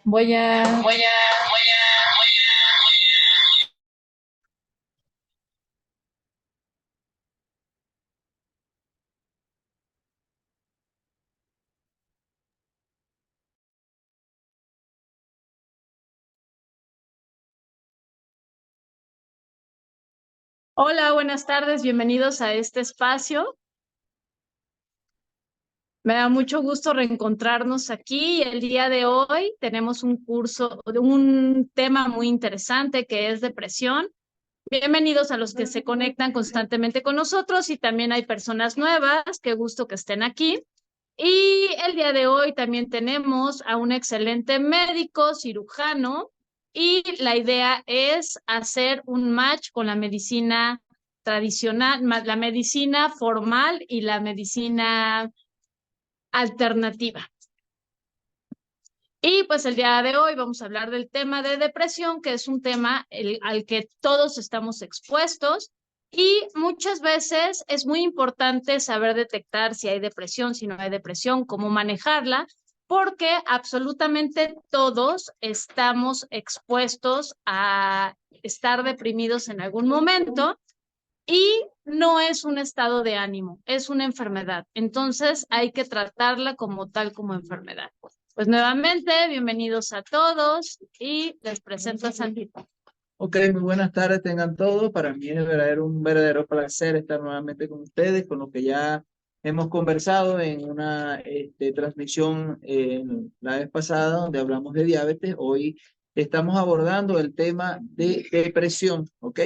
voy a... Hola, buenas tardes, bienvenidos a este espacio. Me da mucho gusto reencontrarnos aquí. El día de hoy tenemos un tema muy interesante que es depresión. Bienvenidos a los que se conectan constantemente con nosotros y también hay personas nuevas. Qué gusto que estén aquí. Y el día de hoy también tenemos a un excelente médico cirujano y la idea es hacer un match con la medicina tradicional, la medicina formal y la medicina alternativa. Y pues el día de hoy vamos a hablar del tema de depresión, que es un tema al que todos estamos expuestos y muchas veces es muy importante saber detectar si hay depresión, si no hay depresión, cómo manejarla, porque absolutamente todos estamos expuestos a estar deprimidos en algún momento y no es un estado de ánimo, es una enfermedad. Entonces hay que tratarla como tal, como enfermedad. Pues nuevamente, bienvenidos a todos y les presento a Santita. Ok, muy buenas tardes tengan todos. Para mí es un verdadero placer estar nuevamente con ustedes, con lo que ya hemos conversado en una transmisión la vez pasada donde hablamos de diabetes. Hoy estamos abordando el tema de depresión, ¿ok?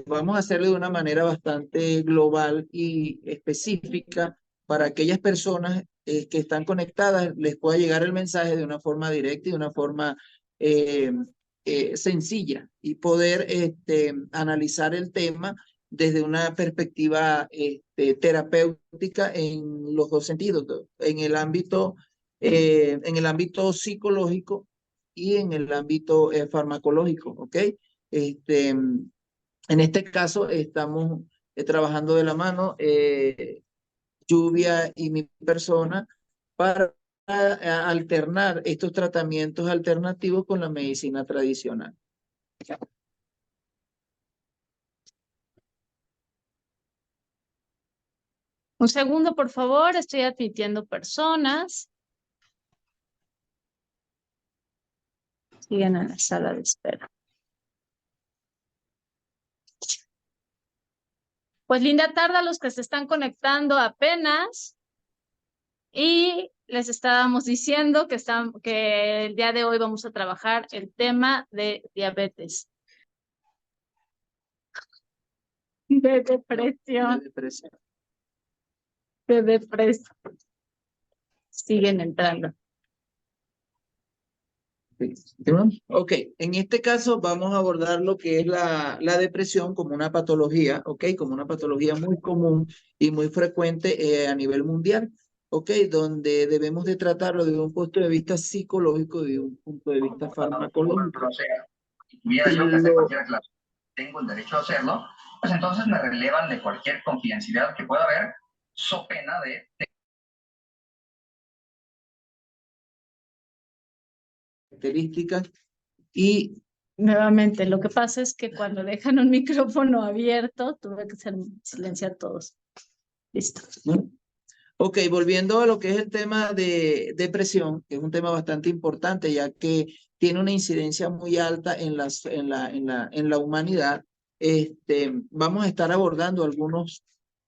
Vamos a hacerlo de una manera bastante global y específica para aquellas personas que están conectadas, les pueda llegar el mensaje de una forma directa y de una forma eh, sencilla y poder analizar el tema desde una perspectiva terapéutica en los dos sentidos, en el ámbito psicológico y en el ámbito farmacológico, ¿ok? Este, en este caso estamos trabajando de la mano, Lluvia y mi persona, para alternar estos tratamientos alternativos con la medicina tradicional. Un segundo, por favor, estoy admitiendo personas. Siguen en la sala de espera. Pues linda tarde a los que se están conectando apenas. Y les estábamos diciendo que el día de hoy vamos a trabajar el tema de diabetes. De depresión. De depresión. Siguen entrando. Ok, en este caso vamos a abordar lo que es la depresión como una patología, ok, como una patología muy común y muy frecuente a nivel mundial, ok, donde debemos de tratarlo desde un punto de vista psicológico y de un punto de vista farmacológico. Si tuviera yo que hacer cualquier aclaración, tengo el derecho a hacerlo, pues entonces me relevan de cualquier confidencialidad que pueda haber, so pena de características y Nuevamente, lo que pasa es que cuando dejan un micrófono abierto, tuve que silenciar todos. Listo. ¿no? Ok, volviendo a lo que es el tema de depresión, que es un tema bastante importante, ya que tiene una incidencia muy alta en la humanidad, vamos a estar abordando algunos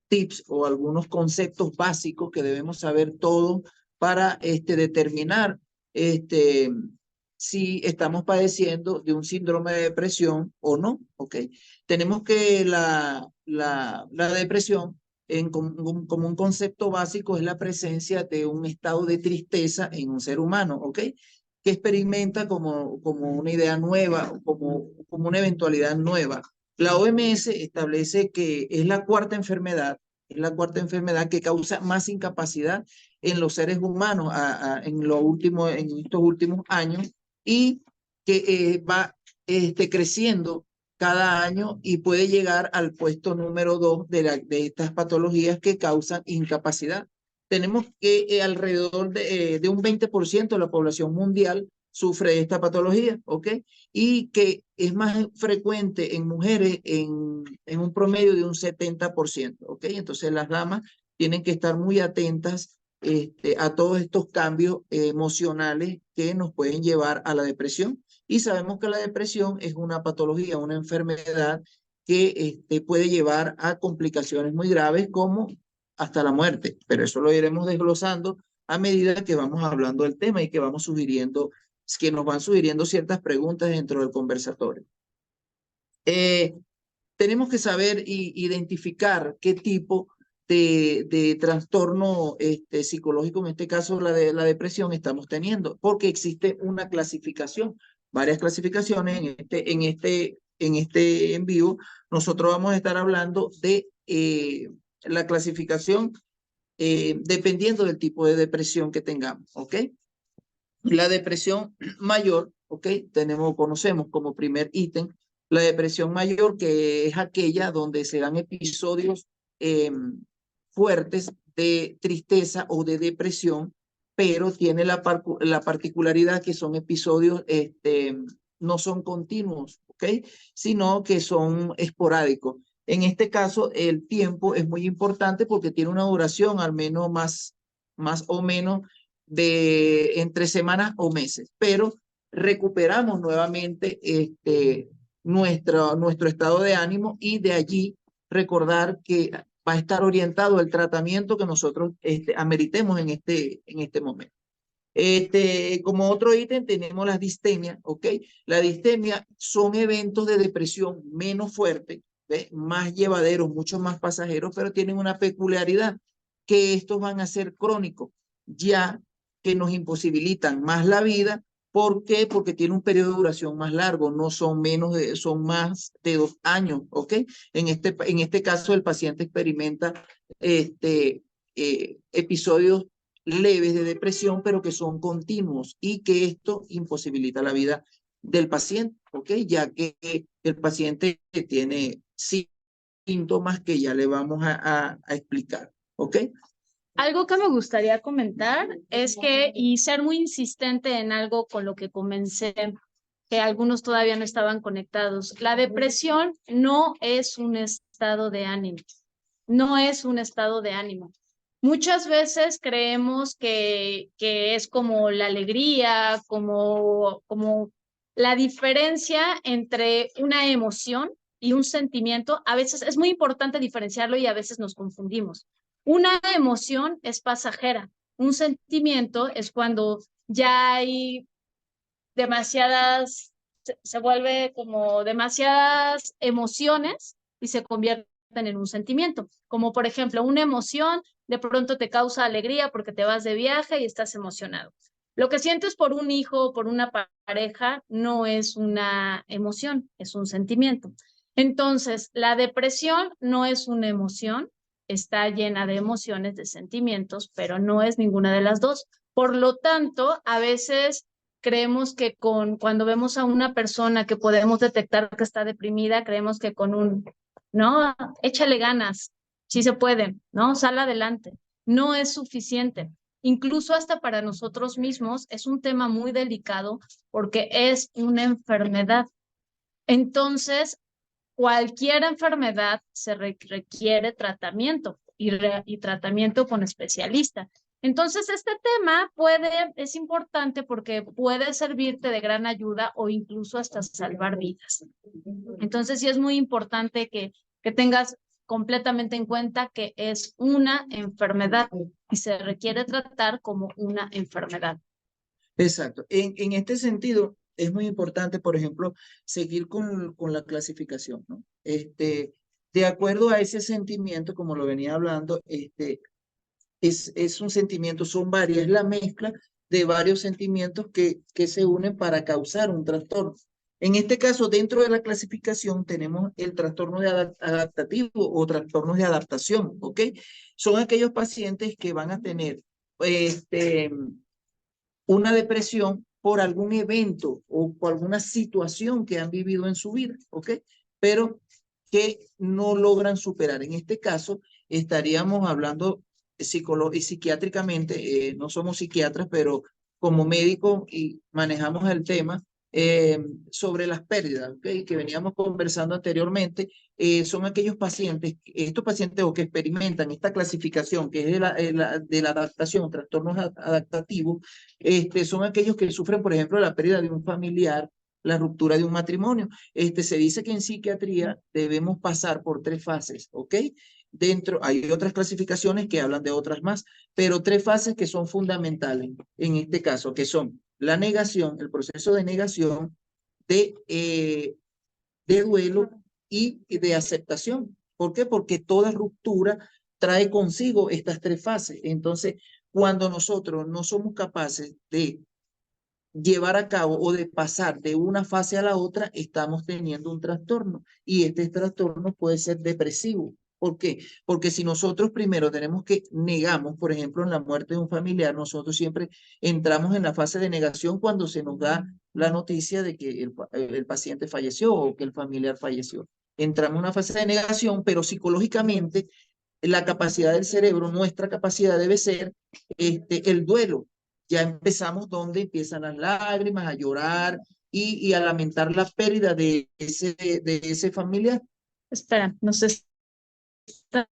tips o algunos conceptos básicos que debemos saber todos para determinar este, si estamos padeciendo de un síndrome de depresión o no. Ok, tenemos que la depresión como un concepto básico es la presencia de un estado de tristeza en un ser humano, ¿ok? Que experimenta como una idea nueva, como una eventualidad nueva. La OMS establece que es la cuarta enfermedad que causa más incapacidad en los seres humanos en estos últimos años y que va creciendo cada año y puede llegar al puesto número 2 de estas patologías que causan incapacidad. tenemos que alrededor de un 20% de la población mundial sufre de esta patología, ¿ok? Y que es más frecuente en mujeres en un promedio de un 70%, ¿ok? Entonces las damas tienen que estar muy atentas a todos estos cambios emocionales que nos pueden llevar a la depresión. Y sabemos que la depresión es una patología, una enfermedad que puede llevar a complicaciones muy graves como hasta la muerte, pero eso lo iremos desglosando a medida que vamos hablando del tema y que vamos sugiriendo, que nos van sugiriendo ciertas preguntas dentro del conversatorio. Tenemos que saber identificar qué tipo de trastorno psicológico, en este caso la depresión, estamos teniendo, porque existe una clasificación, varias clasificaciones en este en vivo. Nosotros vamos a estar hablando de la clasificación dependiendo del tipo de depresión que tengamos, ¿ok? La depresión mayor, ¿ok? Conocemos como primer ítem la depresión mayor, que es aquella donde se dan episodios fuertes de tristeza o de depresión, pero tiene la particularidad que son episodios, no son continuos, ¿ok? Sino que son esporádicos. En este caso, el tiempo es muy importante porque tiene una duración al menos más o menos de entre semanas o meses, pero recuperamos nuevamente nuestro estado de ánimo y de allí recordar que va a estar orientado el tratamiento que nosotros ameritemos en este momento. Como otro ítem tenemos las distemias, ¿ok? La distemia son eventos de depresión menos fuertes, ¿ves? Más llevaderos, mucho más pasajeros, pero tienen una peculiaridad, que estos van a ser crónicos, ya que nos imposibilitan más la vida. ¿Por qué? Porque tiene un periodo de duración más largo, no son son más de 2 años, ¿ok? En este caso el paciente experimenta episodios leves de depresión, pero que son continuos y que esto imposibilita la vida del paciente, ¿ok? Ya que el paciente tiene síntomas que ya le vamos a explicar, ¿ok? Algo que me gustaría comentar es que, y ser muy insistente en algo con lo que comencé, que algunos todavía no estaban conectados. La depresión no es un estado de ánimo, no es un estado de ánimo. Muchas veces creemos que es como la alegría, como la diferencia entre una emoción y un sentimiento. A veces es muy importante diferenciarlo y a veces nos confundimos. Una emoción es pasajera, un sentimiento es cuando ya hay se vuelve como demasiadas emociones y se convierten en un sentimiento. Como por ejemplo, una emoción de pronto te causa alegría porque te vas de viaje y estás emocionado. Lo que sientes por un hijo o por una pareja no es una emoción, es un sentimiento. Entonces, la depresión no es una emoción, está llena de emociones, de sentimientos, pero no es ninguna de las dos. Por lo tanto, a veces creemos que cuando vemos a una persona que podemos detectar que está deprimida, creemos que no, échale ganas, sí se puede, ¿no? Sal adelante. No es suficiente. Incluso hasta para nosotros mismos es un tema muy delicado porque es una enfermedad. Entonces, cualquier enfermedad se requiere tratamiento y tratamiento con especialista. Entonces, este tema es importante porque puede servirte de gran ayuda o incluso hasta salvar vidas. Entonces, sí es muy importante que tengas completamente en cuenta que es una enfermedad y se requiere tratar como una enfermedad. Exacto. En este sentido, es muy importante, por ejemplo, seguir con la clasificación, ¿no? De acuerdo a ese sentimiento, como lo venía hablando, es un sentimiento, son varias, es la mezcla de varios sentimientos que se unen para causar un trastorno. En este caso, dentro de la clasificación tenemos el trastorno adaptativo o trastornos de adaptación, ¿ok? Son aquellos pacientes que van a tener una depresión por algún evento o por alguna situación que han vivido en su vida, ¿ok? Pero que no logran superar. En este caso, estaríamos hablando y psiquiátricamente, no somos psiquiatras, pero como médicos y manejamos el tema sobre las pérdidas, ¿okay? Que veníamos conversando anteriormente, son aquellos pacientes, estos pacientes o que experimentan esta clasificación que es de la adaptación, trastornos adaptativos, son aquellos que sufren, por ejemplo, la pérdida de un familiar, la ruptura de un matrimonio. Se dice que en psiquiatría debemos pasar por 3 fases, ¿ok? Dentro, hay otras clasificaciones que hablan de otras más, pero 3 fases que son fundamentales en este caso, que son la negación, el proceso de negación, de duelo y de aceptación. ¿Por qué? Porque toda ruptura trae consigo estas 3 fases. Entonces, cuando nosotros no somos capaces de llevar a cabo o de pasar de una fase a la otra, estamos teniendo un trastorno y este trastorno puede ser depresivo. ¿Por qué? Porque si nosotros primero tenemos que negamos, por ejemplo, en la muerte de un familiar, nosotros siempre entramos en la fase de negación cuando se nos da la noticia de que el paciente falleció o que el familiar falleció. Entramos en una fase de negación, pero psicológicamente la capacidad del cerebro, nuestra capacidad debe ser el duelo. Ya empezamos donde empiezan las lágrimas, a llorar y a lamentar la pérdida de ese familiar. Espera, nos están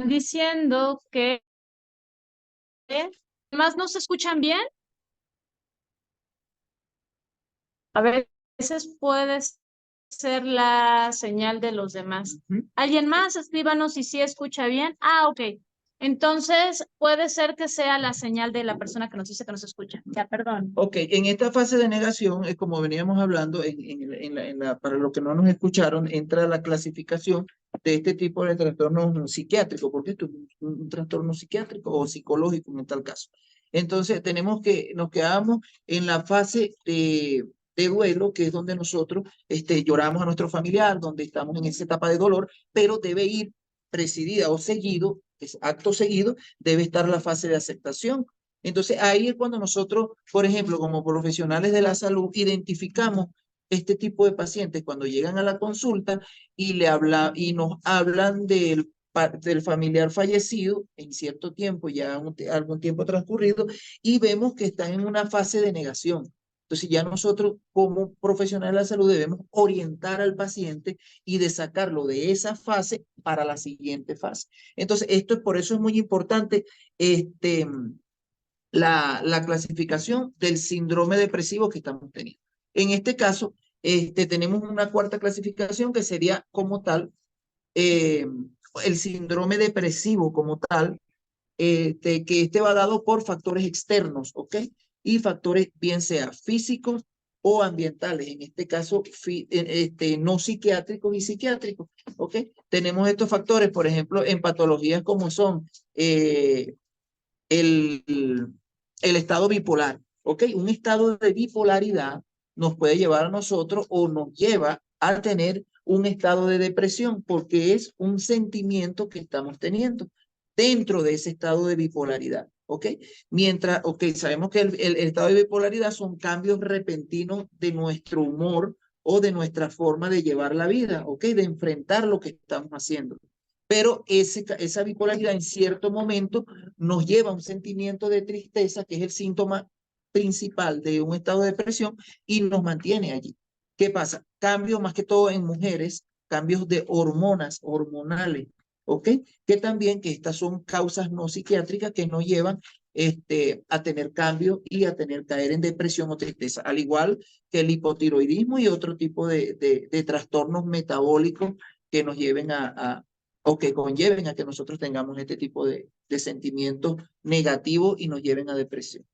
diciendo que más no se escuchan bien. A veces puede ser la señal de los demás. ¿Alguien más? Escríbanos si sí escucha bien. Ah, ok. Entonces, puede ser que sea la señal de la persona que nos dice que nos escucha. Ya, perdón. Ok, en esta fase de negación, como veníamos hablando, para los que no nos escucharon, entra la clasificación de este tipo de trastornos psiquiátricos, porque esto es un trastorno psiquiátrico o psicológico en tal caso. Entonces, nos quedamos en la fase de duelo, que es donde nosotros lloramos a nuestro familiar, donde estamos en esa etapa de dolor, pero debe ir presidida o seguido, acto seguido, debe estar la fase de aceptación. Entonces, ahí es cuando nosotros, por ejemplo, como profesionales de la salud, identificamos este tipo de pacientes cuando llegan a la consulta y nos hablan del familiar fallecido en cierto tiempo, ya algún tiempo transcurrido, y vemos que están en una fase de negación. Entonces, ya nosotros como profesionales de la salud debemos orientar al paciente y de sacarlo de esa fase para la siguiente fase. Entonces, por eso es muy importante la clasificación del síndrome depresivo que estamos teniendo. En este caso, tenemos una cuarta clasificación que sería como tal el síndrome depresivo como tal, que va dado por factores externos, ¿ok? Y factores bien sea físicos o ambientales, en este caso no psiquiátricos y psiquiátricos, ¿ok? Tenemos estos factores, por ejemplo, en patologías como son el, el estado bipolar, ¿ok? Un estado de bipolaridad nos puede llevar a nosotros o nos lleva a tener un estado de depresión porque es un sentimiento que estamos teniendo dentro de ese estado de bipolaridad, ¿ok? Mientras, ok, sabemos que el estado de bipolaridad son cambios repentinos de nuestro humor o de nuestra forma de llevar la vida, ¿ok? De enfrentar lo que estamos haciendo. Pero esa bipolaridad en cierto momento nos lleva a un sentimiento de tristeza, que es el síntoma principal de un estado de depresión, y nos mantiene allí. ¿Qué pasa? Cambios más que todo en mujeres, cambios de hormonales, ¿ok? Que también que estas son causas no psiquiátricas que nos llevan a tener cambios y a caer en depresión o tristeza, al igual que el hipotiroidismo y otro tipo de trastornos metabólicos que nos lleven o que conlleven a que nosotros tengamos este tipo de sentimientos negativos y nos lleven a depresión.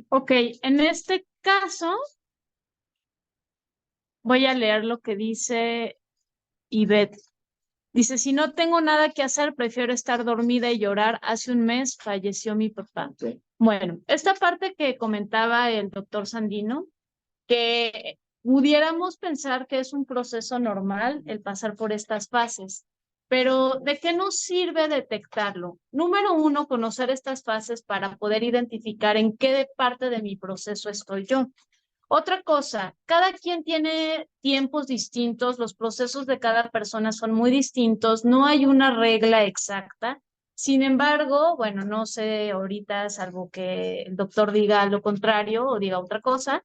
Ok, en este caso, voy a leer lo que dice Ivette. Dice, si no tengo nada que hacer, prefiero estar dormida y llorar. Hace un mes falleció mi papá. Sí. Bueno, esta parte que comentaba el doctor Sandino, que pudiéramos pensar que es un proceso normal el pasar por estas fases, pero ¿de qué nos sirve detectarlo? Número uno, conocer estas fases para poder identificar en qué parte de mi proceso estoy yo. Otra cosa, cada quien tiene tiempos distintos, los procesos de cada persona son muy distintos, no hay una regla exacta. Sin embargo, bueno, no sé ahorita, salvo que el doctor diga lo contrario o diga otra cosa,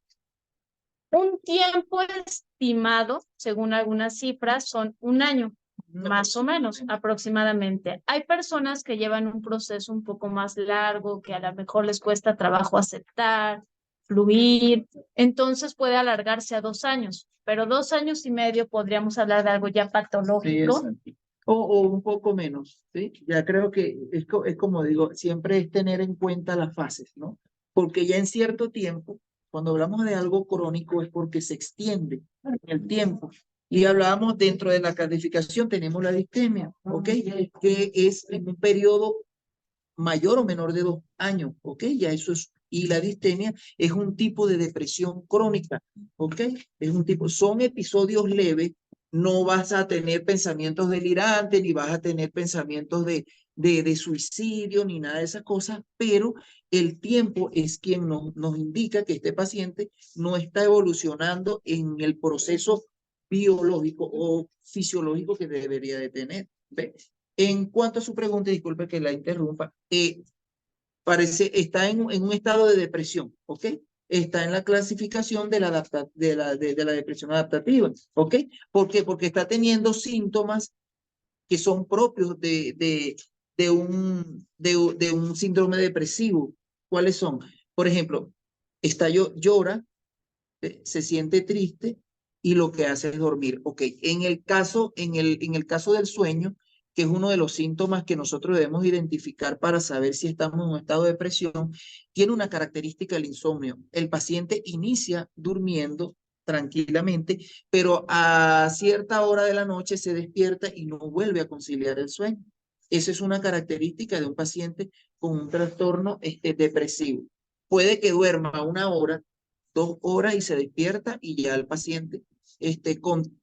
un tiempo estimado, según algunas cifras, son un año, más o menos, aproximadamente. Hay personas que llevan un proceso un poco más largo, que a lo mejor les cuesta trabajo aceptar, fluir, entonces puede alargarse a 2 años, pero 2 años y medio podríamos hablar de algo ya patológico. Sí, o un poco menos, ¿sí? Ya creo que es como digo, siempre es tener en cuenta las fases, ¿no? Porque ya en cierto tiempo, cuando hablamos de algo crónico es porque se extiende en el tiempo. Y hablábamos dentro de la clasificación, tenemos la distemia, ¿ok? Que es en un periodo mayor o menor de 2 años, ¿ok? Ya eso es, y la distemia es un tipo de depresión crónica, ¿ok? Es un tipo, son episodios leves, no vas a tener pensamientos delirantes, ni vas a tener pensamientos de suicidio, ni nada de esas cosas, pero el tiempo es quien nos indica que este paciente no está evolucionando en el proceso biológico o fisiológico que debería de tener, ¿ve? En cuanto a su pregunta, disculpe que la interrumpa, está en un estado de depresión, ¿ok? Está en la clasificación de la depresión adaptativa, ¿ok? ¿Por qué? Porque está teniendo síntomas que son propios de un síndrome depresivo. ¿Cuáles son? Por ejemplo, llora, se siente triste y lo que hace es dormir. Ok, en el caso del sueño, que es uno de los síntomas que nosotros debemos identificar para saber si estamos en un estado de depresión, tiene una característica el insomnio. El paciente inicia durmiendo tranquilamente, pero a cierta hora de la noche se despierta y no vuelve a conciliar el sueño. Esa es una característica de un paciente con un trastorno depresivo. Puede que duerma 1 hora, 2 horas y se despierta y ya el paciente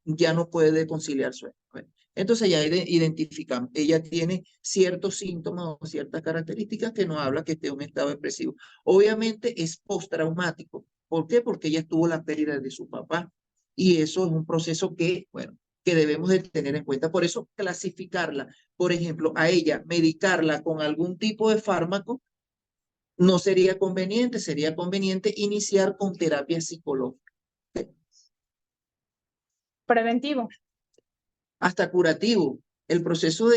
ya no puede conciliar sueño. Bueno, entonces ya identificamos, ella tiene ciertos síntomas o ciertas características que nos habla que esté en un estado depresivo. Obviamente es postraumático. ¿Por qué? Porque ella tuvo la pérdida de su papá y eso es un proceso que, bueno, que debemos de tener en cuenta. Por eso clasificarla, por ejemplo, a ella, medicarla con algún tipo de fármaco, no sería conveniente iniciar con terapia psicológica. Preventivo. Hasta curativo. El proceso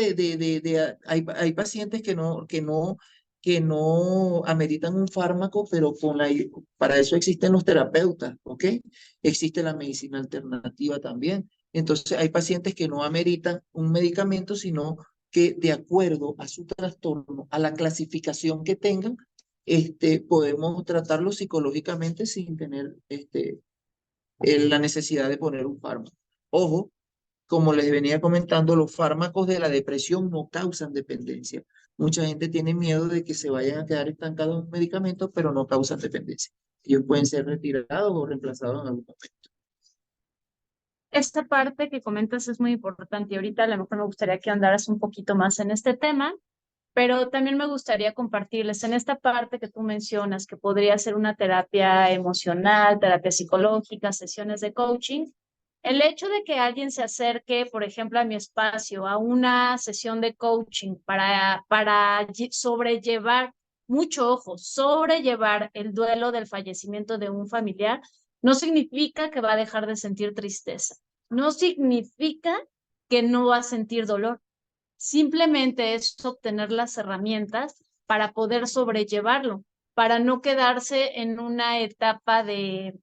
hay pacientes que no ameritan un fármaco, pero para eso existen los terapeutas, ¿ok? Existe la medicina alternativa también. Entonces, hay pacientes que no ameritan un medicamento, sino que de acuerdo a su trastorno, a la clasificación que tengan, podemos tratarlo psicológicamente sin tener la necesidad de poner un fármaco. Ojo, como les venía comentando, los fármacos de la depresión no causan dependencia. Mucha gente tiene miedo de que se vayan a quedar estancados en un medicamento, pero no causan dependencia. Ellos pueden ser retirados o reemplazados en algún momento. Esta parte que comentas es muy importante y ahorita a lo mejor me gustaría que andaras un poquito más en este tema, pero también me gustaría compartirles en esta parte que tú mencionas, que podría ser una terapia emocional, terapia psicológica, sesiones de coaching. El hecho de que alguien se acerque, por ejemplo, a mi espacio, a una sesión de coaching para sobrellevar, mucho ojo, sobrellevar el duelo del fallecimiento de un familiar, no significa que va a dejar de sentir tristeza, no significa que no va a sentir dolor. Simplemente es obtener las herramientas para poder sobrellevarlo, para no quedarse en una etapa de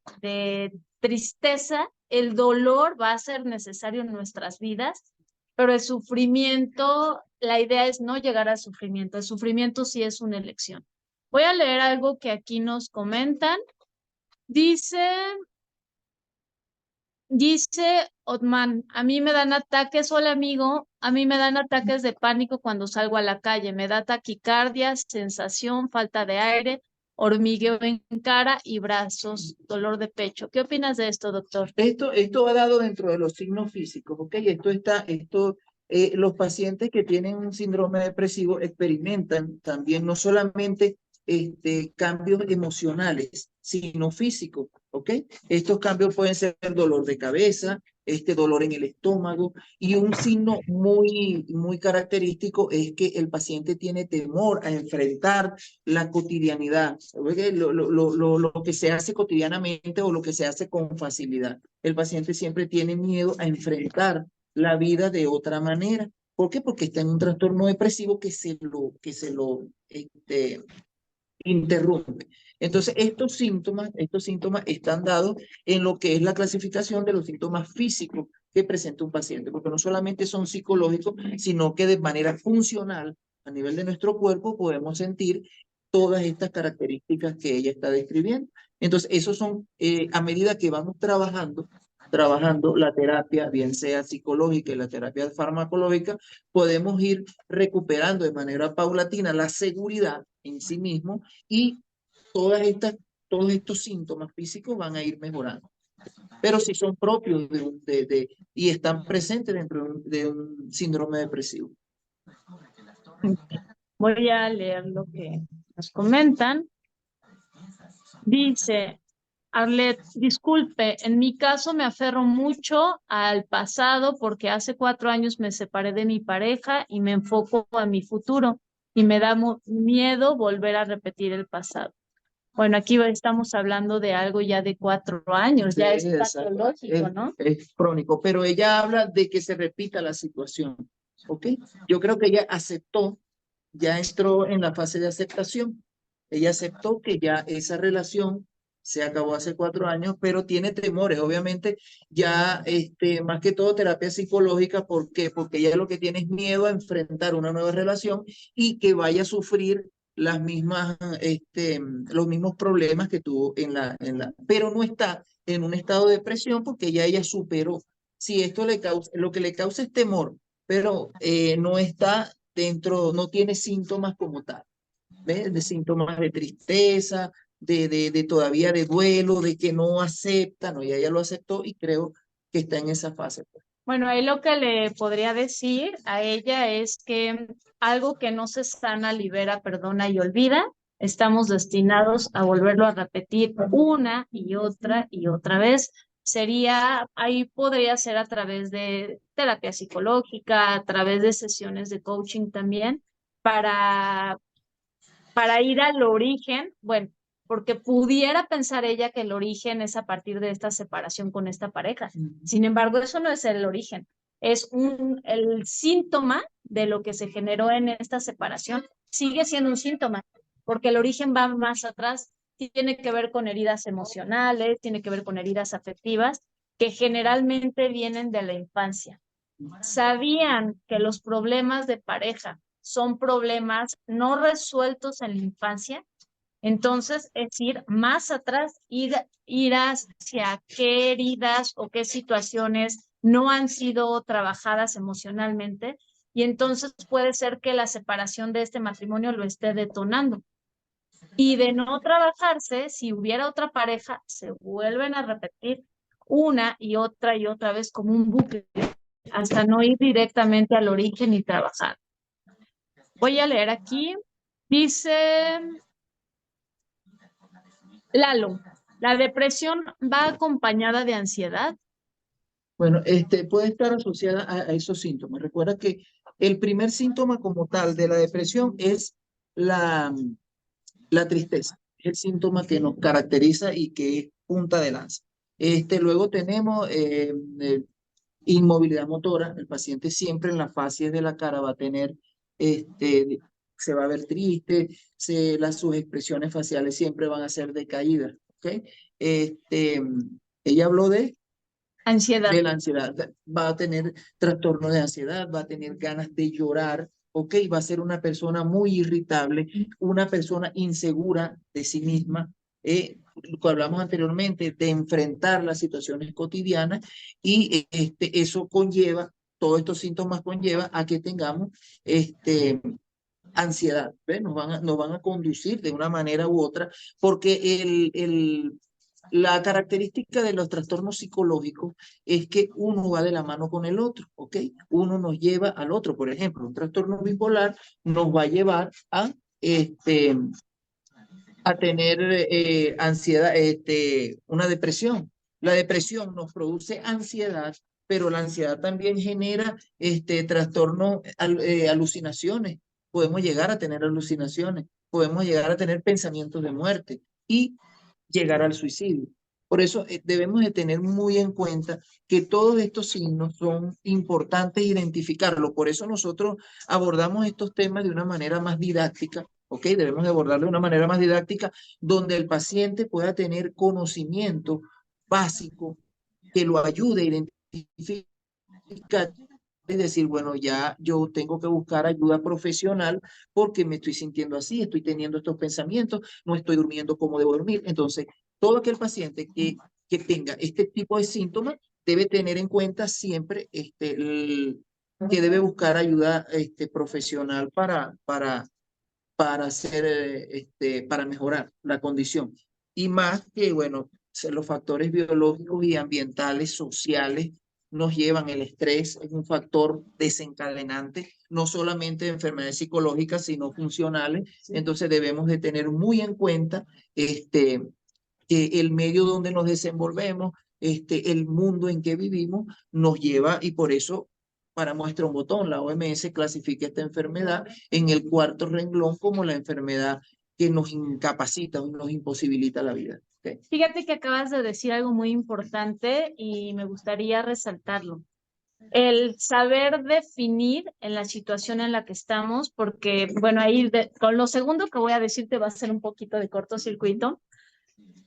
tristeza. El dolor va a ser necesario en nuestras vidas, pero el sufrimiento, la idea es no llegar al sufrimiento. El sufrimiento sí es una elección. Voy a leer algo que aquí nos comentan. Dice Otman, a mí me dan ataques, hola amigo, a mí me dan ataques de pánico cuando salgo a la calle, me da taquicardia, sensación, falta de aire, hormigueo en cara y brazos, dolor de pecho. ¿Qué opinas de esto, doctor? Esto va dado dentro de los signos físicos, ¿ok? Los pacientes que tienen un síndrome depresivo experimentan también no solamente cambios emocionales, sino físicos, ¿ok? Estos cambios pueden ser dolor de cabeza, dolor en el estómago, y un signo muy característico es que el paciente tiene temor a enfrentar la cotidianidad, lo que se hace cotidianamente o lo que se hace con facilidad. El paciente siempre tiene miedo a enfrentar la vida de otra manera. ¿Por qué? Porque está en un trastorno depresivo que se lo interrumpe. Entonces, estos síntomas están dados en lo que es la clasificación de los síntomas físicos que presenta un paciente, porque no solamente son psicológicos, sino que de manera funcional, a nivel de nuestro cuerpo, podemos sentir todas estas características que ella está describiendo. Entonces, esos son, a medida que vamos trabajando la terapia, bien sea psicológica y la terapia farmacológica, podemos ir recuperando de manera paulatina la seguridad en sí mismo y todos estos síntomas físicos van a ir mejorando. Pero si son propios y están presentes dentro de un síndrome depresivo. Voy a leer lo que nos comentan. Dice Arlet, disculpe, en mi caso me aferro mucho al pasado porque hace 4 años me separé de mi pareja y me enfoco a mi futuro y me da miedo volver a repetir el pasado. Bueno, aquí estamos hablando de algo ya de 4 años, ya es patológico, ¿no? Es crónico, pero ella habla de que se repita la situación, ¿ok? Yo creo que ella aceptó, ya entró en la fase de aceptación. Ella aceptó que ya esa relación se acabó hace 4 años, pero tiene temores, obviamente, ya más que todo terapia psicológica. ¿Por qué? Porque ella lo que tiene es miedo a enfrentar una nueva relación y que vaya a sufrir las mismas, los mismos problemas que tuvo pero no está en un estado de depresión porque ya ella superó. Si esto le causa, lo que le causa es temor, pero no está dentro, no tiene síntomas como tal, ¿ves? De síntomas de tristeza, de todavía de duelo, de que no acepta, no, ya ella lo aceptó y creo que está en esa fase. Bueno, ahí lo que le podría decir a ella es que algo que no se sana, libera, perdona y olvida, estamos destinados a volverlo a repetir una y otra vez. Ahí podría ser a través de terapia psicológica, a través de sesiones de coaching también, para ir al origen, bueno, porque pudiera pensar ella que el origen es a partir de esta separación con esta pareja. Sin embargo, eso no es el origen, es el síntoma de lo que se generó en esta separación. Sigue siendo un síntoma, porque el origen va más atrás, tiene que ver con heridas emocionales, tiene que ver con heridas afectivas, que generalmente vienen de la infancia. ¿Sabían que los problemas de pareja son problemas no resueltos en la infancia? Entonces, es ir más atrás, ir hacia qué heridas o qué situaciones no han sido trabajadas emocionalmente, y entonces puede ser que la separación de este matrimonio lo esté detonando. Y de no trabajarse, si hubiera otra pareja, se vuelven a repetir una y otra vez como un bucle, hasta no ir directamente al origen y trabajar. Voy a leer aquí. Dice Lalo, ¿la depresión va acompañada de ansiedad? Bueno, puede estar asociada a esos síntomas. Recuerda que el primer síntoma como tal de la depresión es la tristeza. Es el síntoma que nos caracteriza y que es punta de lanza. Luego tenemos inmovilidad motora. El paciente siempre en las fases de la cara va a tener, se va a ver triste, sus expresiones faciales siempre van a ser decaídas. ¿Okay? Ella habló de Ansiedad. la ansiedad. Va a tener trastorno de ansiedad, va a tener ganas de llorar, ¿ok? Va a ser una persona muy irritable, una persona insegura de sí misma, lo que hablamos anteriormente, de enfrentar las situaciones cotidianas, y eso conlleva, todos estos síntomas conlleva a que tengamos ansiedad, ¿ves? Nos van a conducir de una manera u otra, porque la característica de los trastornos psicológicos es que uno va de la mano con el otro, ¿ok? Uno nos lleva al otro. Por ejemplo, un trastorno bipolar nos va a llevar a tener ansiedad, una depresión. La depresión nos produce ansiedad pero la ansiedad también genera trastornos, alucinaciones. Podemos llegar a tener alucinaciones, podemos llegar a tener pensamientos de muerte y llegar al suicidio. Por eso debemos de tener muy en cuenta que todos estos signos son importantes identificarlos. Por eso nosotros abordamos estos temas de una manera más didáctica, ¿ok? Debemos de abordarlo de una manera más didáctica, donde el paciente pueda tener conocimiento básico que lo ayude a identificar. Es decir, bueno, ya yo tengo que buscar ayuda profesional porque me estoy sintiendo así, estoy teniendo estos pensamientos, no estoy durmiendo como debo dormir. Entonces, todo aquel paciente que tenga este tipo de síntomas debe tener en cuenta siempre que debe buscar ayuda profesional para hacer, para mejorar la condición. Y más que, bueno, los factores biológicos y ambientales, sociales, nos llevan. El estrés es un factor desencadenante, no solamente de enfermedades psicológicas, sino funcionales. Entonces debemos de tener muy en cuenta que el medio donde nos desenvolvemos, el mundo en que vivimos, nos lleva, y por eso, para muestra un botón, la OMS clasifica esta enfermedad en el cuarto renglón como la enfermedad que nos incapacita o nos imposibilita la vida. ¿Okay? Fíjate que acabas de decir algo muy importante y me gustaría resaltarlo. El saber definir en la situación en la que estamos, porque, bueno, ahí con lo segundo que voy a decirte va a ser un poquito de cortocircuito.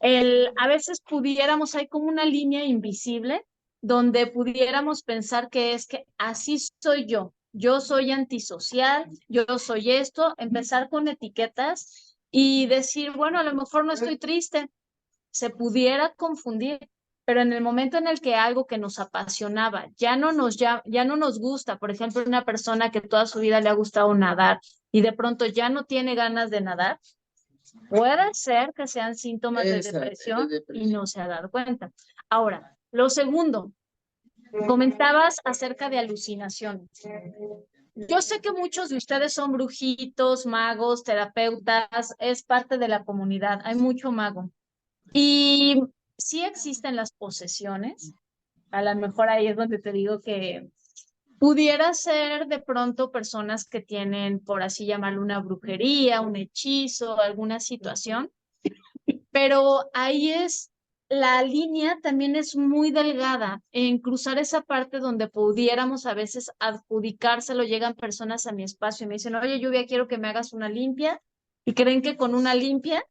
A veces pudiéramos, hay como una línea invisible donde pudiéramos pensar que es que así soy yo soy antisocial, yo soy esto, empezar con etiquetas y decir, bueno, a lo mejor no estoy triste, se pudiera confundir, pero en el momento en el que algo que nos apasionaba ya no nos gusta, por ejemplo, una persona que toda su vida le ha gustado nadar y de pronto ya no tiene ganas de nadar, puede ser que sean síntomas de depresión y no se ha dado cuenta. Ahora, lo segundo, comentabas acerca de alucinaciones. Yo sé que muchos de ustedes son brujitos, magos, terapeutas, es parte de la comunidad, hay mucho mago. Y sí existen las posesiones, a lo mejor ahí es donde te digo que pudiera ser de pronto personas que tienen, por así llamarlo, una brujería, un hechizo, alguna situación, pero ahí la línea también es muy delgada en cruzar esa parte donde pudiéramos a veces adjudicárselo, llegan personas a mi espacio y me dicen, oye, Lluvia, quiero que me hagas una limpia, y creen que con una limpia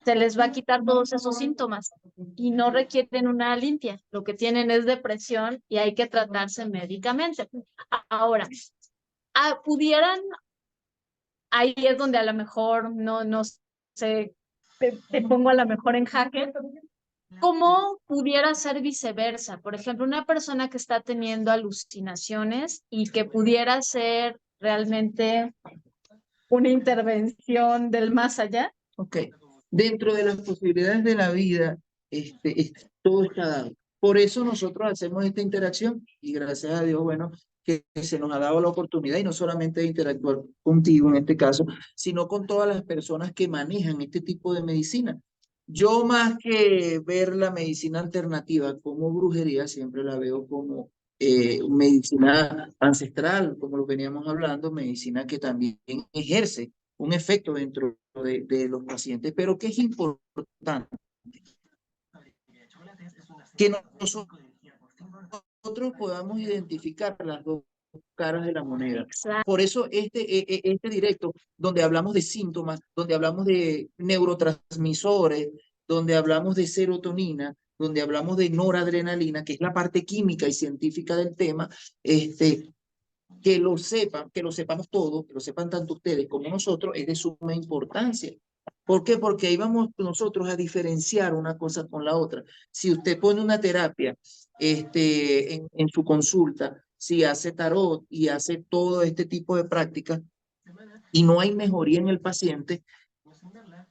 se les va a quitar todos esos síntomas y no requieren una limpia. Lo que tienen es depresión y hay que tratarse médicamente. Ahora, pudieran, ahí es donde a lo mejor no sé, te pongo a lo mejor en jaque. ¿Cómo pudiera ser viceversa? Por ejemplo, una persona que está teniendo alucinaciones y que pudiera ser realmente una intervención del más allá. Ok. Dentro de las posibilidades de la vida, todo está dado. Por eso nosotros hacemos esta interacción y gracias a Dios, bueno, que se nos ha dado la oportunidad y no solamente de interactuar contigo en este caso, sino con todas las personas que manejan este tipo de medicina. Yo más que ver la medicina alternativa como brujería, siempre la veo como medicina ancestral, como lo veníamos hablando, medicina que también ejerce un efecto dentro de los pacientes, pero que es importante que nosotros podamos identificar las dos caras de la moneda. Exacto. Por eso este directo, donde hablamos de síntomas, donde hablamos de neurotransmisores, donde hablamos de serotonina, donde hablamos de noradrenalina, que es la parte química y científica del tema, que lo sepan, que lo sepamos todos, que lo sepan tanto ustedes como nosotros, es de suma importancia. ¿Por qué? Porque ahí vamos nosotros a diferenciar una cosa con la otra. Si usted pone una terapia en su consulta, si hace tarot y hace todo este tipo de prácticas y no hay mejoría en el paciente,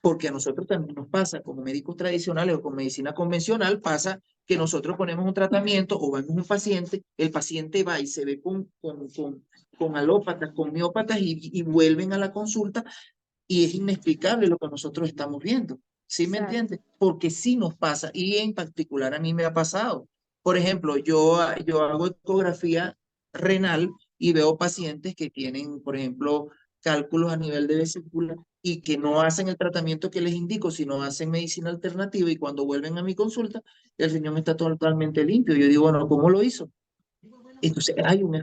porque a nosotros también nos pasa, como médicos tradicionales o con medicina convencional, pasa que nosotros ponemos un tratamiento o vemos un paciente, el paciente va y se ve con alópatas, con miópatas y vuelven a la consulta y es inexplicable lo que nosotros estamos viendo. ¿Sí me entiendes? Porque sí nos pasa y en particular a mí me ha pasado. Por ejemplo, yo hago ecografía renal y veo pacientes que tienen, por ejemplo, cálculos a nivel de vesícula y que no hacen el tratamiento que les indico, sino hacen medicina alternativa y cuando vuelven a mi consulta, el riñón está totalmente limpio. Yo digo, bueno, ¿cómo lo hizo? Entonces, hay un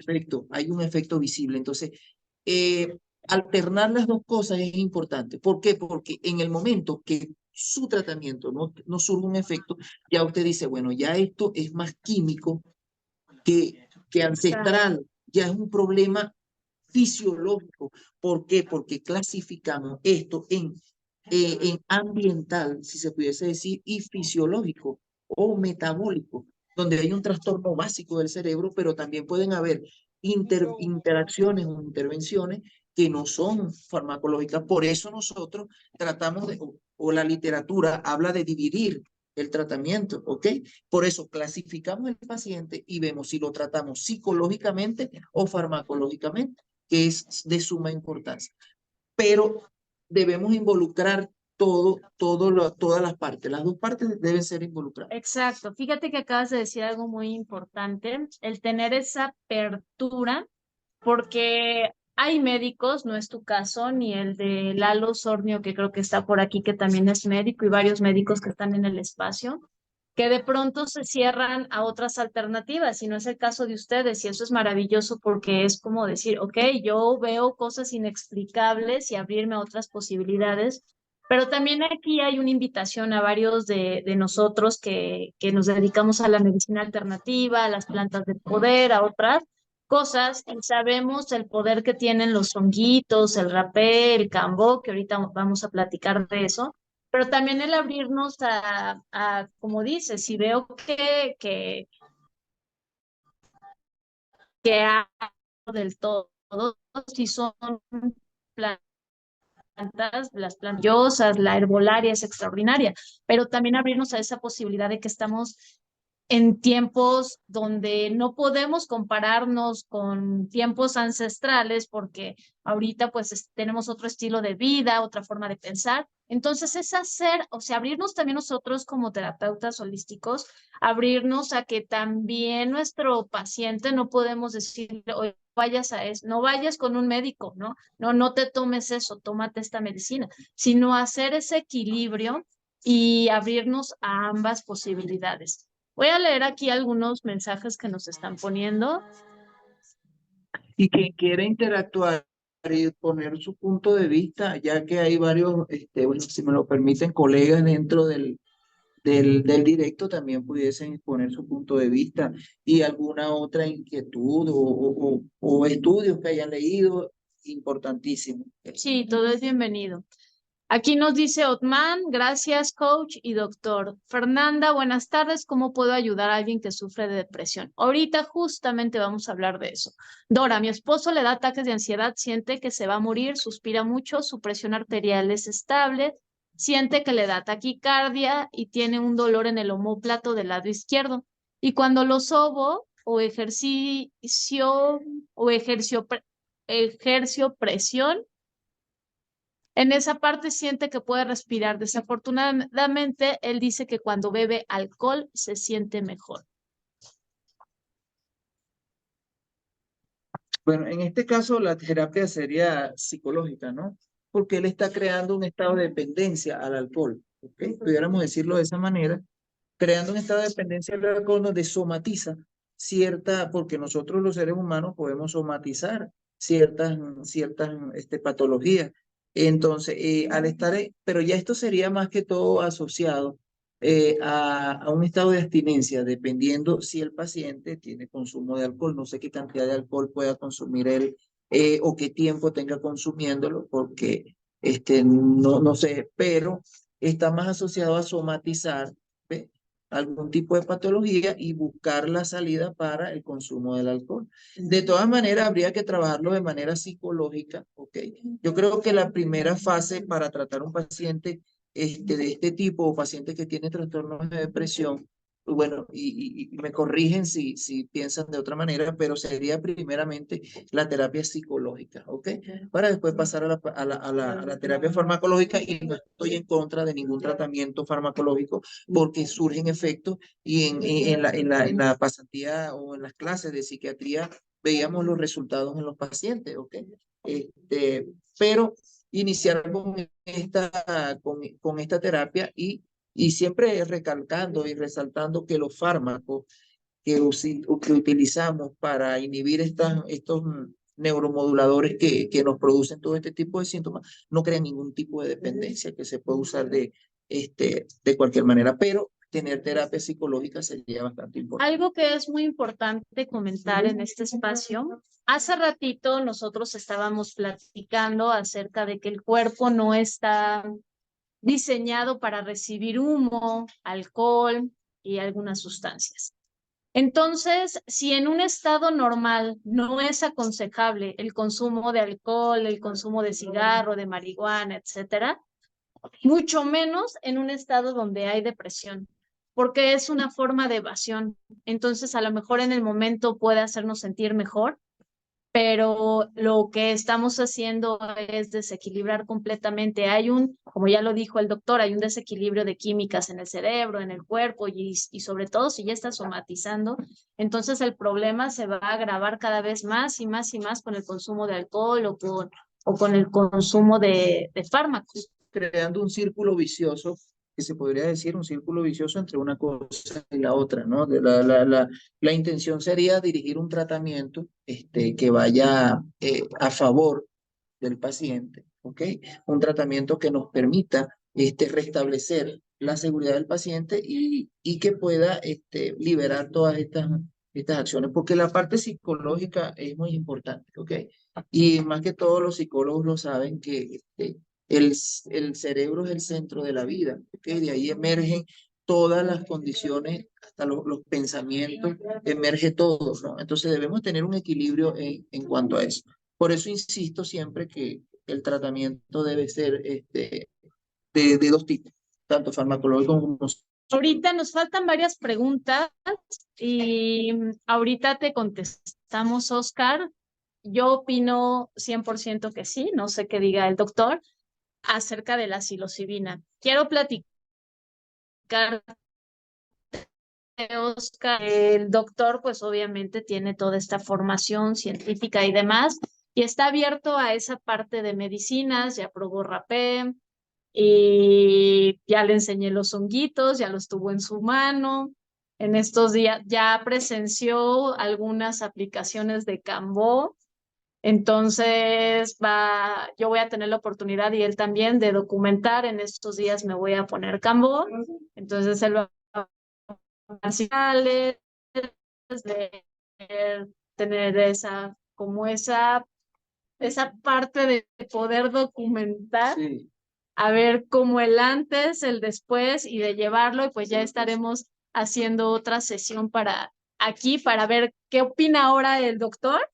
efecto visible. Entonces, alternar las dos cosas es importante. ¿Por qué? Porque en el momento que su tratamiento no surge un efecto, ya usted dice, bueno, ya esto es más químico que ancestral, ya es un problema fisiológico. ¿Por qué? Porque clasificamos esto en ambiental, si se pudiese decir, y fisiológico o metabólico, donde hay un trastorno básico del cerebro, pero también pueden haber interacciones o intervenciones que no son farmacológicas. Por eso nosotros tratamos de, o la literatura habla de dividir el tratamiento, ¿ok? Por eso clasificamos el paciente y vemos si lo tratamos psicológicamente o farmacológicamente, que es de suma importancia. Pero debemos involucrar todas las partes. Las dos partes deben ser involucradas. Exacto. Fíjate que acabas de decir algo muy importante, el tener esa apertura, porque hay médicos, no es tu caso, ni el de Lalo Sornio, que creo que está por aquí, que también es médico, y varios médicos que están en el espacio, que de pronto se cierran a otras alternativas, y no es el caso de ustedes, y eso es maravilloso porque es como decir, ok, yo veo cosas inexplicables y abrirme a otras posibilidades, pero también aquí hay una invitación a varios de nosotros que nos dedicamos a la medicina alternativa, a las plantas de poder, a otras cosas, y sabemos el poder que tienen los honguitos, el rapé, el cambó, que ahorita vamos a platicar de eso, pero también el abrirnos como dices, si veo que hay del todo, si son plantas, las plantosas, la herbolaria es extraordinaria, pero también abrirnos a esa posibilidad de que estamos en tiempos donde no podemos compararnos con tiempos ancestrales porque ahorita pues tenemos otro estilo de vida, otra forma de pensar. Entonces es hacer, o sea, abrirnos también nosotros como terapeutas holísticos, abrirnos a que también nuestro paciente no podemos decirle, oye, vayas a eso, no vayas con un médico, ¿no? No te tomes eso, tómate esta medicina, sino hacer ese equilibrio y abrirnos a ambas posibilidades. Voy a leer aquí algunos mensajes que nos están poniendo. Y quien quiera interactuar y poner su punto de vista, ya que hay varios, bueno, si me lo permiten, colegas dentro del directo también pudiesen exponer su punto de vista y alguna otra inquietud o estudios que hayan leído, importantísimo. Sí, todo es bienvenido. Aquí nos dice Otman, gracias coach y doctor. Fernanda, buenas tardes, ¿cómo puedo ayudar a alguien que sufre de depresión? Ahorita justamente vamos a hablar de eso. Dora, mi esposo le da ataques de ansiedad, siente que se va a morir, suspira mucho, su presión arterial es estable, siente que le da taquicardia y tiene un dolor en el omóplato del lado izquierdo. Y cuando lo sobo o ejerció presión, en esa parte siente que puede respirar. Desafortunadamente, él dice que cuando bebe alcohol se siente mejor. Bueno, en este caso la terapia sería psicológica, ¿no? Porque él está creando un estado de dependencia al alcohol, ¿ok? Pudiéramos decirlo de esa manera, creando un estado de dependencia al alcohol donde somatiza porque nosotros los seres humanos podemos somatizar ciertas patologías. Entonces, al estar, pero ya esto sería más que todo asociado a un estado de abstinencia, dependiendo si el paciente tiene consumo de alcohol. No sé qué cantidad de alcohol pueda consumir él o qué tiempo tenga consumiéndolo, porque no sé, pero está más asociado a somatizar, ¿ve? Algún tipo de patología y buscar la salida para el consumo del alcohol. De todas maneras, habría que trabajarlo de manera psicológica, ¿ok? Yo creo que la primera fase para tratar un paciente de este tipo o paciente que tiene trastornos de depresión bueno, y me corrigen si piensan de otra manera, pero sería primeramente la terapia psicológica, ¿ok? Para después pasar a la terapia farmacológica, y no estoy en contra de ningún tratamiento farmacológico porque surgen efectos, y en la pasantía o en las clases de psiquiatría veíamos los resultados en los pacientes, ¿ok? Pero iniciar con esta terapia, y siempre recalcando y resaltando que los fármacos que utilizamos para inhibir estos neuromoduladores que nos producen todo este tipo de síntomas no crean ningún tipo de dependencia, que se puede usar de cualquier manera, pero tener terapia psicológica sería bastante importante. Algo que es muy importante comentar en este espacio, hace ratito nosotros estábamos platicando acerca de que el cuerpo no está diseñado para recibir humo, alcohol y algunas sustancias. Entonces, si en un estado normal no es aconsejable el consumo de alcohol, el consumo de cigarro, de marihuana, etcétera, mucho menos en un estado donde hay depresión, porque es una forma de evasión. Entonces, a lo mejor en el momento puede hacernos sentir mejor, pero lo que estamos haciendo es desequilibrar completamente. Como ya lo dijo el doctor, hay un desequilibrio de químicas en el cerebro, en el cuerpo, y sobre todo si ya está somatizando, entonces el problema se va a agravar cada vez más y más y más con el consumo de alcohol o con el consumo de fármacos. Creando un círculo vicioso, que se podría decir un círculo vicioso entre una cosa y la otra, ¿no? La intención sería dirigir un tratamiento que vaya a favor del paciente, ¿ok? Un tratamiento que nos permita restablecer la seguridad del paciente, y que pueda liberar todas estas acciones, porque la parte psicológica es muy importante, ¿ok? Y más que todos los psicólogos lo saben, que el cerebro es el centro de la vida, ¿ok? De ahí emergen todas las condiciones, hasta los pensamientos, emerge todo, ¿no? Entonces debemos tener un equilibrio en cuanto a eso. Por eso insisto siempre que el tratamiento debe ser de dos tipos, tanto farmacológico como... Ahorita nos faltan varias preguntas y ahorita te contestamos, Oscar. Yo opino 100% que sí, no sé qué diga el doctor acerca de la psilocibina. Quiero platicar, Oscar. El doctor, pues obviamente tiene toda esta formación científica y demás, y está abierto a esa parte de medicinas, ya probó rapé, y ya le enseñé los honguitos, ya los tuvo en su mano. En estos días ya presenció algunas aplicaciones de Cambó. Entonces yo voy a tener la oportunidad, y él también, de documentar. En estos días me voy a poner Cambó. Entonces él va a de tener esa parte de poder documentar. Sí. A ver cómo el antes, el después, y de llevarlo, y pues ya estaremos haciendo otra sesión para ver qué opina ahora el doctor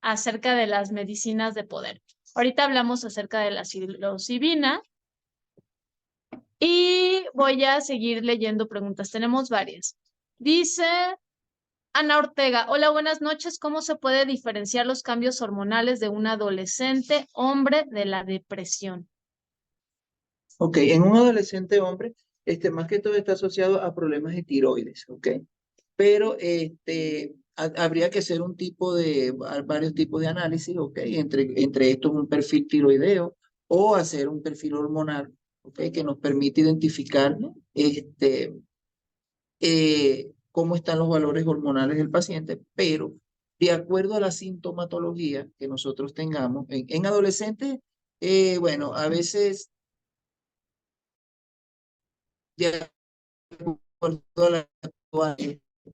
acerca de las medicinas de poder. Ahorita hablamos acerca de la psilocibina y voy a seguir leyendo preguntas. Tenemos varias. Dice Ana Ortega: hola, buenas noches. ¿Cómo se puede diferenciar los cambios hormonales de un adolescente hombre de la depresión? Ok, en un adolescente hombre, más que todo está asociado a problemas de tiroides, ¿ok? Pero habría que hacer varios tipos de análisis, ¿ok? Entre estos un perfil tiroideo, o hacer un perfil hormonal, ¿ok? Que nos permite identificar cómo están los valores hormonales del paciente, pero de acuerdo a la sintomatología que nosotros tengamos, en adolescentes, bueno, a veces de acuerdo a la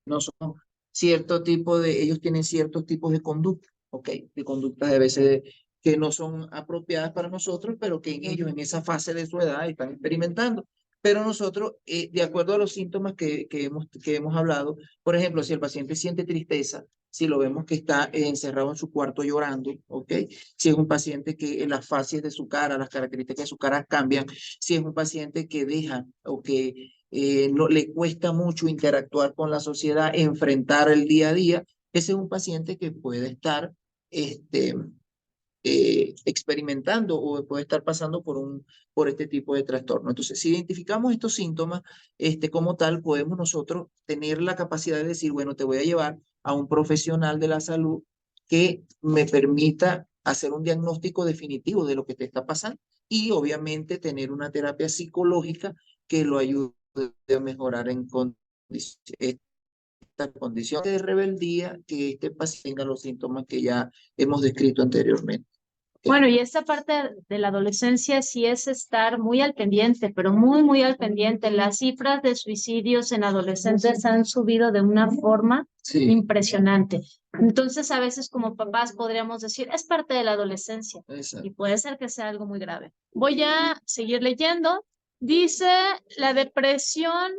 no son ellos tienen ciertos tipos de conducta, ¿ok? De conductas a veces que no son apropiadas para nosotros, pero que ellos en esa fase de su edad están experimentando. Pero nosotros, de acuerdo a los síntomas que hemos hablado, por ejemplo, si el paciente siente tristeza, si lo vemos que está encerrado en su cuarto llorando, ¿ok? Si es un paciente que en las fases de su cara, las características de su cara cambian, si es un paciente que deja o que no, le cuesta mucho interactuar con la sociedad, enfrentar el día a día. Ese es un paciente que puede estar experimentando o puede estar pasando por este tipo de trastorno. Entonces, si identificamos estos síntomas como tal, podemos nosotros tener la capacidad de decir, bueno, te voy a llevar a un profesional de la salud que me permita hacer un diagnóstico definitivo de lo que te está pasando y obviamente tener una terapia psicológica que lo ayude a mejorar esta condición de rebeldía, que este paciente tenga los síntomas que ya hemos descrito anteriormente. Bueno, y esta parte de la adolescencia sí es estar muy al pendiente, pero muy, muy al pendiente. Las cifras de suicidios en adolescentes han subido de una forma impresionante. Entonces, a veces como papás podríamos decir, es parte de la adolescencia. Exacto. Y puede ser que sea algo muy grave. Voy a seguir leyendo. Dice, la depresión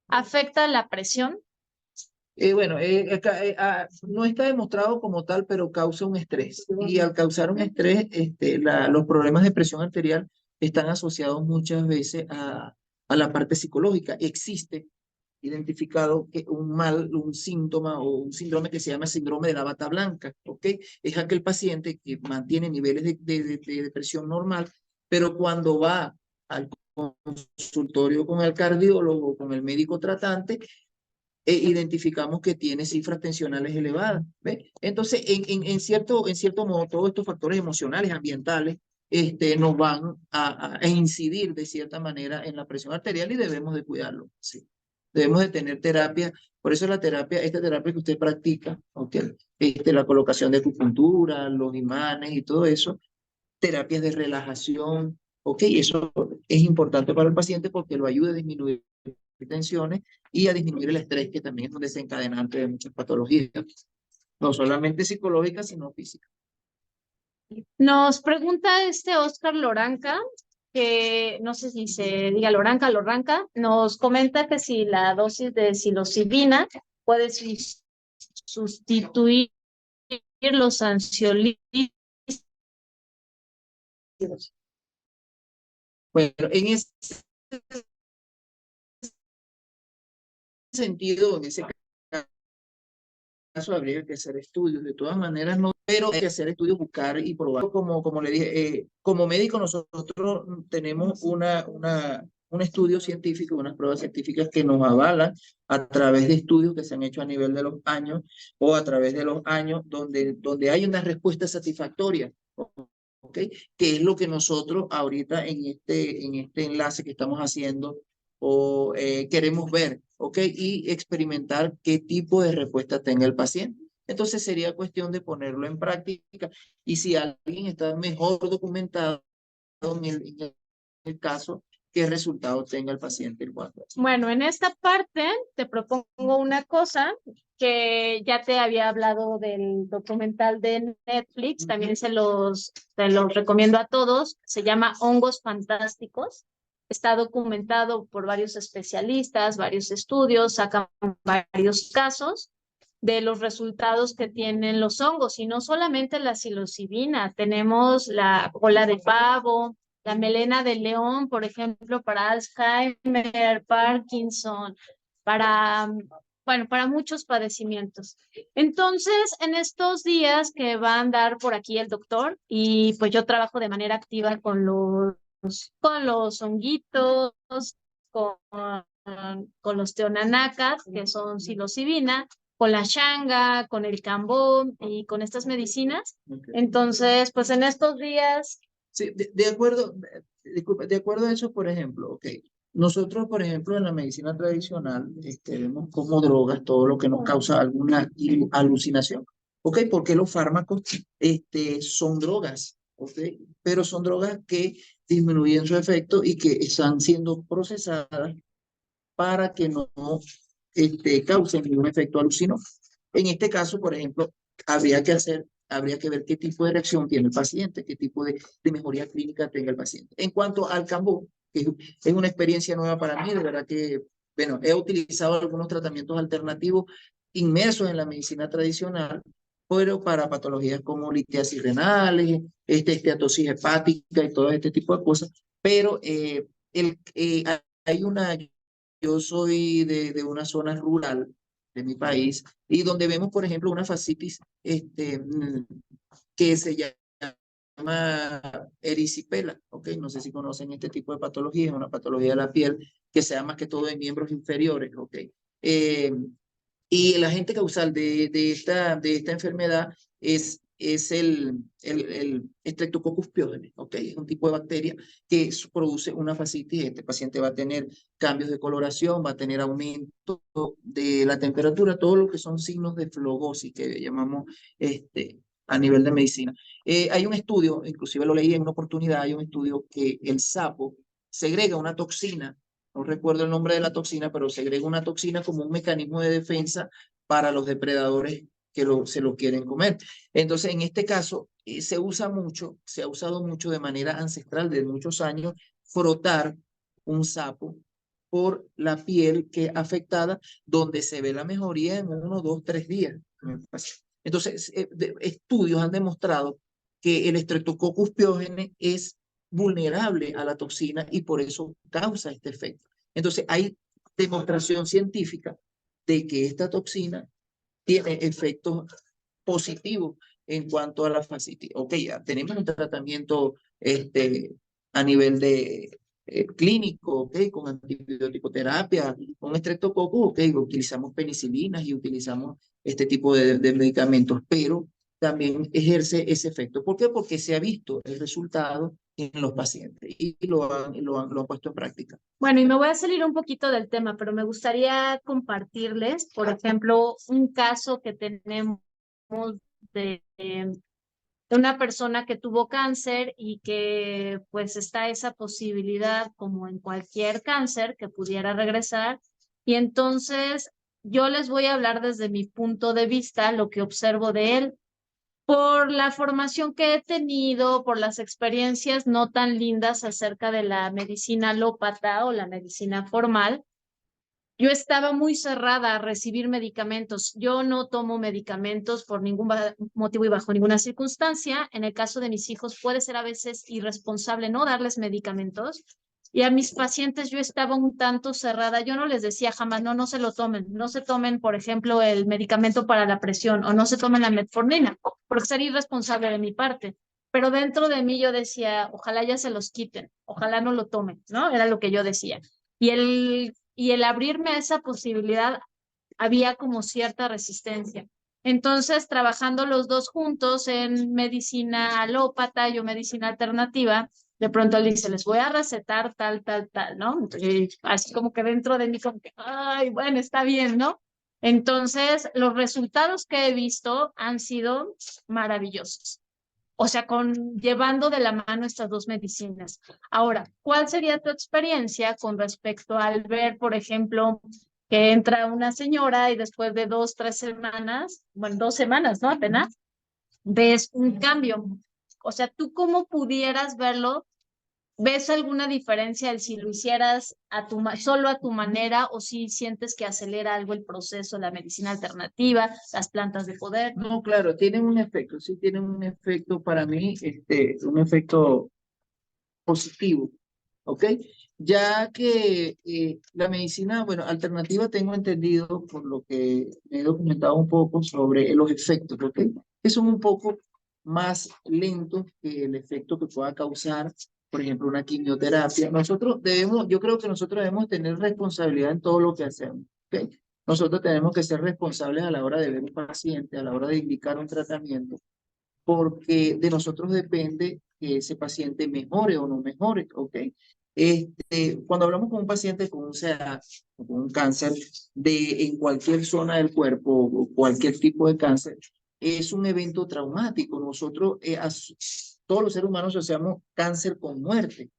afecta la presión. Bueno, no está demostrado como tal, pero causa un estrés. Y al causar un estrés, los problemas de presión arterial están asociados muchas veces a la parte psicológica. Existe identificado que un síntoma o un síndrome que se llama síndrome de la bata blanca, ¿ok? Es aquel paciente que mantiene niveles de depresión normal, pero cuando va al consultorio con el cardiólogo, con el médico tratante, identificamos que tiene cifras tensionales elevadas. ¿Ve? Entonces, en cierto modo, todos estos factores emocionales, ambientales, nos van a incidir de cierta manera en la presión arterial y debemos de cuidarlo. Sí. Debemos de tener terapia. Por eso esta terapia que usted practica, ¿okay? La colocación de acupuntura, los imanes y todo eso, terapias de relajación, ¿ok? Eso es importante para el paciente porque lo ayuda a disminuir tensiones y a disminuir el estrés, que también es un desencadenante de muchas patologías, no solamente psicológicas, sino físicas. Nos pregunta Oscar Loranca, que no sé si se diga Loranca, nos comenta que si la dosis de psilocibina puede sustituir los ansiolíticos. Bueno, en ese sentido, en ese caso habría que hacer estudios, de todas maneras no, pero hay que hacer estudios, buscar y probar. Como le dije, como médico nosotros tenemos un estudio científico, unas pruebas científicas que nos avalan a través de estudios que se han hecho a nivel de los años o a través de los años donde hay una respuesta satisfactoria. ¿Okay? Que es lo que nosotros ahorita en este enlace que estamos haciendo o queremos ver, ¿ok? Y experimentar qué tipo de respuesta tenga el paciente. Entonces sería cuestión de ponerlo en práctica y si alguien está mejor documentado en el caso, qué resultado tenga el paciente. Bueno, en esta parte te propongo una cosa que ya te había hablado del documental de Netflix, también se los recomiendo a todos, se llama Hongos Fantásticos, está documentado por varios especialistas, varios estudios, sacan varios casos de los resultados que tienen los hongos, y no solamente la psilocibina, tenemos la cola de pavo, la melena de león, por ejemplo, para Alzheimer, Parkinson, para muchos padecimientos. Entonces, en estos días que va a andar por aquí el doctor, y pues yo trabajo de manera activa con los honguitos, con los teonanacas, que son psilocibina, con la shanga, con el cambó y con estas medicinas. Okay. Entonces, pues en estos días... Sí, de acuerdo, disculpa, de acuerdo a eso, por ejemplo, nosotros, por ejemplo, en la medicina tradicional, vemos como drogas todo lo que nos causa alguna alucinación, ¿ok? Porque los fármacos, son drogas, ¿ok? Pero son drogas que disminuyen su efecto y que están siendo procesadas para que no causen ningún efecto alucinógeno. En este caso, por ejemplo, habría que ver qué tipo de reacción tiene el paciente, qué tipo de mejoría clínica tenga el paciente. En cuanto al cambó, que es una experiencia nueva para mí, de verdad que, bueno, he utilizado algunos tratamientos alternativos inmersos en la medicina tradicional, pero para patologías como litiasis renales, esteatosis hepática y todo este tipo de cosas, pero hay una, yo soy de una zona rural de mi país y donde vemos, por ejemplo, una fascitis que se llama erisipela, ¿ok? No sé si conocen este tipo de patología, es una patología de la piel que se da más que todo en miembros inferiores, ¿ok? Eh, y el agente causal de esta enfermedad es el Streptococcus pyogenes, ¿ok? Es un tipo de bacteria que produce una fascitis. Este paciente va a tener cambios de coloración, va a tener aumento de la temperatura, todo lo que son signos de flogosis que llamamos a nivel de medicina. Hay un estudio, inclusive lo leí en una oportunidad, hay un estudio que el sapo segrega una toxina, no recuerdo el nombre de la toxina, pero segrega una toxina como un mecanismo de defensa para los depredadores que se lo quieren comer. Entonces, en este caso, se ha usado mucho de manera ancestral de muchos años, frotar un sapo por la piel que afectada, donde se ve la mejoría en 1, 2, 3 días. Entonces, estudios han demostrado que el Streptococcus pyogenes es vulnerable a la toxina y por eso causa este efecto. Entonces, hay demostración científica de que esta toxina tiene efectos positivos en cuanto a la fascitis. Ok, ya tenemos un tratamiento a nivel de clínico, ok, con antibiótico-terapia, con estreptococcus, ok, utilizamos penicilinas y utilizamos este tipo de medicamentos, pero también ejerce ese efecto. ¿Por qué? Porque se ha visto el resultado en los pacientes y lo han puesto en práctica. Bueno, y me voy a salir un poquito del tema, pero me gustaría compartirles, por ejemplo, un caso que tenemos de una persona que tuvo cáncer y que pues está esa posibilidad, como en cualquier cáncer, que pudiera regresar. Y entonces yo les voy a hablar desde mi punto de vista, lo que observo de él. Por la formación que he tenido, por las experiencias no tan lindas acerca de la medicina alópata o la medicina formal, yo estaba muy cerrada a recibir medicamentos. Yo no tomo medicamentos por ningún motivo y bajo ninguna circunstancia. En el caso de mis hijos puede ser a veces irresponsable no darles medicamentos. Y a mis pacientes yo estaba un tanto cerrada. Yo no les decía jamás, no, no se lo tomen. No se tomen, por ejemplo, el medicamento para la presión o no se tomen la metformina, porque sería irresponsable de mi parte. Pero dentro de mí yo decía, ojalá ya se los quiten, ojalá no lo tomen, ¿no? Era lo que yo decía. Y el abrirme a esa posibilidad había como cierta resistencia. Entonces, trabajando los dos juntos en medicina alópata, yo medicina alternativa, de pronto él dice, les voy a recetar tal, tal, tal, ¿no? Entonces, así como que dentro de mí, como que, ay, bueno, está bien, ¿no? Entonces, los resultados que he visto han sido maravillosos. O sea, llevando de la mano estas dos medicinas. Ahora, ¿cuál sería tu experiencia con respecto al ver, por ejemplo, que entra una señora y después de 2, 3 semanas, bueno, 2 semanas, ¿no? Apenas, ves un cambio. O sea, ¿tú cómo pudieras verlo? ¿Ves alguna diferencia si lo hicieras solo a tu manera o si sientes que acelera algo el proceso, la medicina alternativa, las plantas de poder? No, claro, tienen un efecto, sí tienen un efecto para mí, un efecto positivo, ¿ok? Ya que la medicina, bueno, alternativa tengo entendido por lo que me he documentado un poco sobre los efectos, ¿ok? Que son un poco más lentos que el efecto que pueda causar, por ejemplo, una quimioterapia. Yo creo que nosotros debemos tener responsabilidad en todo lo que hacemos, ¿ok? Nosotros tenemos que ser responsables a la hora de ver un paciente, a la hora de indicar un tratamiento, porque de nosotros depende que ese paciente mejore o no mejore, ¿ok? Cuando hablamos con un paciente con un CA, con un cáncer en cualquier zona del cuerpo o cualquier tipo de cáncer, es un evento traumático. Nosotros, todos los seres humanos asociamos cáncer con muerte.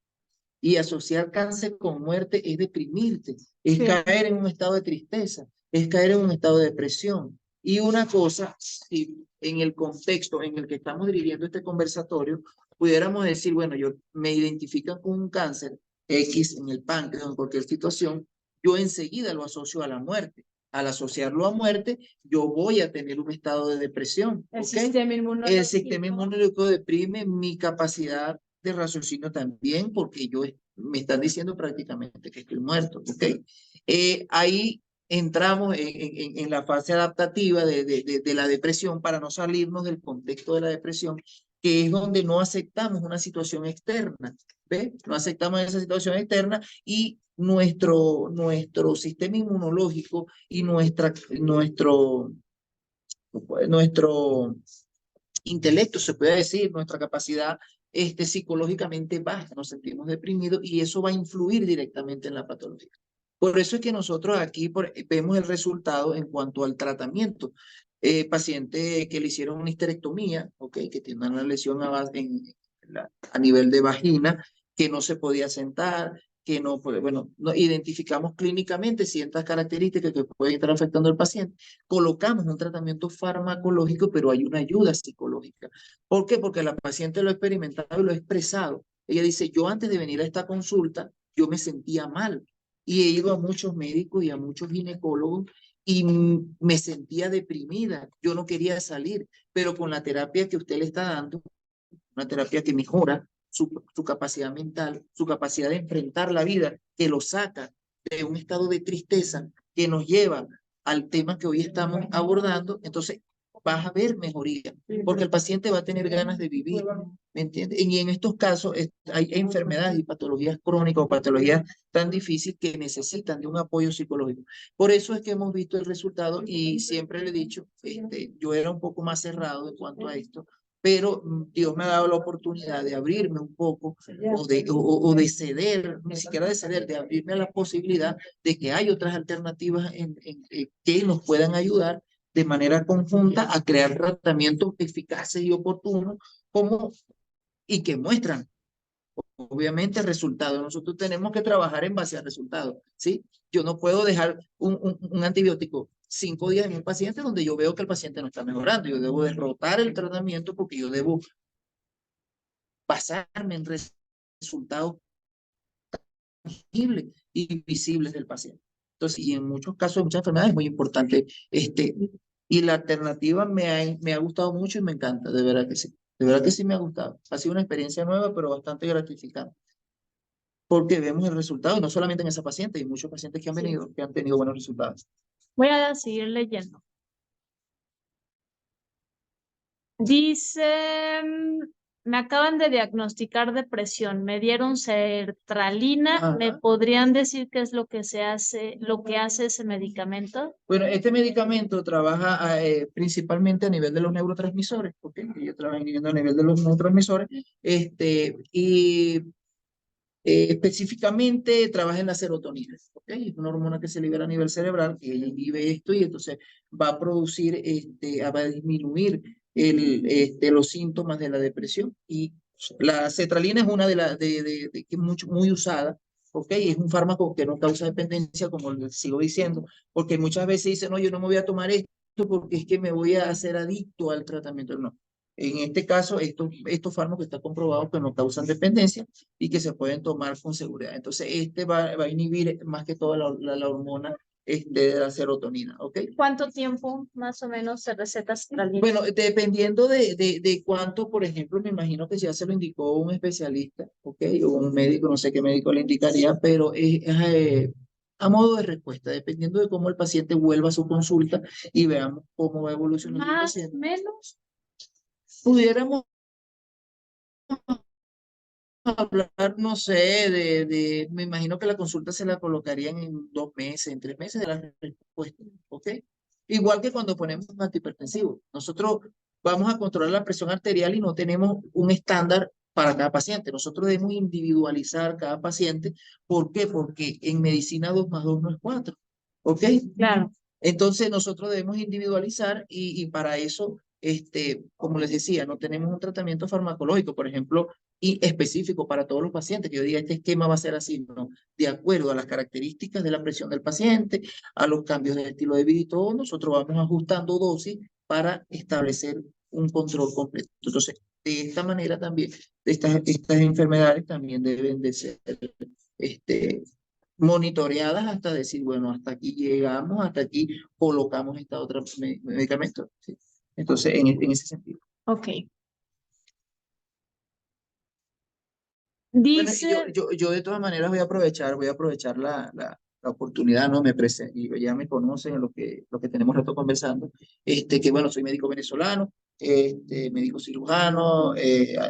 Y asociar cáncer con muerte es deprimirte, es caer en un estado de tristeza, es caer en un estado de depresión. Y una cosa, si en el contexto en el que estamos dirigiendo este conversatorio, pudiéramos decir, bueno, yo me identifican con un cáncer X en el páncreas o en cualquier situación, yo enseguida lo asocio a la muerte. Al asociarlo a muerte, yo voy a tener un estado de depresión. El ¿okay? sistema inmunológico. El sistema inmunológico deprime mi capacidad de raciocinio también, porque yo me están diciendo prácticamente que estoy muerto, ¿ok? Ahí entramos en la fase adaptativa de la depresión para no salirnos del contexto de la depresión, que es donde no aceptamos una situación externa, ¿ves? No aceptamos esa situación externa y nuestro sistema inmunológico y nuestro intelecto, se puede decir, nuestra capacidad psicológicamente baja, nos sentimos deprimidos y eso va a influir directamente en la patología. Por eso es que nosotros aquí vemos el resultado en cuanto al tratamiento. Paciente que le hicieron una histerectomía, okay, que tiene una lesión a nivel de vagina, que no se podía sentar, que no puede, bueno, no, identificamos clínicamente ciertas características que pueden estar afectando al paciente, colocamos un tratamiento farmacológico, pero hay una ayuda psicológica. ¿Por qué? Porque la paciente lo ha experimentado y lo ha expresado. Ella dice, yo antes de venir a esta consulta, yo me sentía mal y he ido a muchos médicos y a muchos ginecólogos y me sentía deprimida, yo no quería salir, pero con la terapia que usted le está dando, una terapia que mejora su capacidad mental, su capacidad de enfrentar la vida, que lo saca de un estado de tristeza, que nos lleva al tema que hoy estamos abordando, entonces vas a ver mejoría, porque el paciente va a tener ganas de vivir, ¿me entiendes? Y en estos casos hay enfermedades y patologías crónicas o patologías tan difíciles que necesitan de un apoyo psicológico. Por eso es que hemos visto el resultado y siempre le he dicho, yo era un poco más cerrado en cuanto a esto, pero Dios me ha dado la oportunidad de abrirme un poco o de ceder, ni siquiera de ceder, de abrirme a la posibilidad de que hay otras alternativas que nos puedan ayudar de manera conjunta a crear tratamientos eficaces y oportunos y que muestran obviamente resultados. Nosotros tenemos que trabajar en base a resultados, ¿sí? Yo no puedo dejar un antibiótico 5 días en un paciente donde yo veo que el paciente no está mejorando. Yo debo derrotar el tratamiento porque yo debo basarme en resultados tangibles y visibles del paciente. Entonces, y en muchos casos, en muchas enfermedades es muy importante y la alternativa me ha gustado mucho y me encanta, de verdad que sí. De verdad que sí me ha gustado. Ha sido una experiencia nueva, pero bastante gratificante. Porque vemos el resultado, y no solamente en esa paciente, hay muchos pacientes que han venido, que han tenido buenos resultados. Voy a seguir leyendo. Dice, me acaban de diagnosticar depresión, me dieron sertralina, ¿me podrían decir qué es lo que hace ese medicamento? Bueno, este medicamento trabaja principalmente a nivel de los neurotransmisores, ¿ok? Yo trabajo a nivel de los neurotransmisores, y específicamente trabaja en la serotonina, ¿ok? Es una hormona que se libera a nivel cerebral, que inhibe esto y entonces va a producir, va a disminuir los síntomas de la depresión. Y la cetralina es una que es muy usada, ¿ok? Es un fármaco que no causa dependencia, como les sigo diciendo, porque muchas veces dicen, no, yo no me voy a tomar esto porque es que me voy a hacer adicto al tratamiento. No. En este caso, estos fármacos están comprobados que no causan dependencia y que se pueden tomar con seguridad. Entonces, va a inhibir más que todo la hormona de la serotonina, ¿ok? ¿Cuánto tiempo más o menos se receta sertralina? Bueno, dependiendo de cuánto, por ejemplo, me imagino que ya se lo indicó un especialista, ¿ok? O un médico, no sé qué médico le indicaría, pero a modo de respuesta, dependiendo de cómo el paciente vuelva a su consulta y veamos cómo va evolucionando el paciente. ¿Más, menos? Pudiéramos hablar, no sé, me imagino que la consulta se la colocarían en 2 meses, en 3 meses de la respuesta, ¿ok? Igual que cuando ponemos un antihipertensivo. Nosotros vamos a controlar la presión arterial y no tenemos un estándar para cada paciente. Nosotros debemos individualizar cada paciente. ¿Por qué? Porque en medicina 2 más 2 no es 4, ¿ok? Claro. Entonces nosotros debemos individualizar y para eso, como les decía, no tenemos un tratamiento farmacológico, por ejemplo, y específico para todos los pacientes, que yo diga, este esquema va a ser así, no, de acuerdo a las características de la presión del paciente, a los cambios del estilo de vida y todo, nosotros vamos ajustando dosis para establecer un control completo. Entonces, de esta manera también, estas enfermedades también deben de ser, monitoreadas hasta decir, bueno, hasta aquí llegamos, hasta aquí colocamos esta otra medicamento. ¿Sí? Entonces, en ese sentido. Ok. Bueno, Dice, yo de todas maneras voy a aprovechar la oportunidad, ¿no? Y ya me conocen lo que tenemos rato conversando, que bueno, soy médico venezolano, médico cirujano,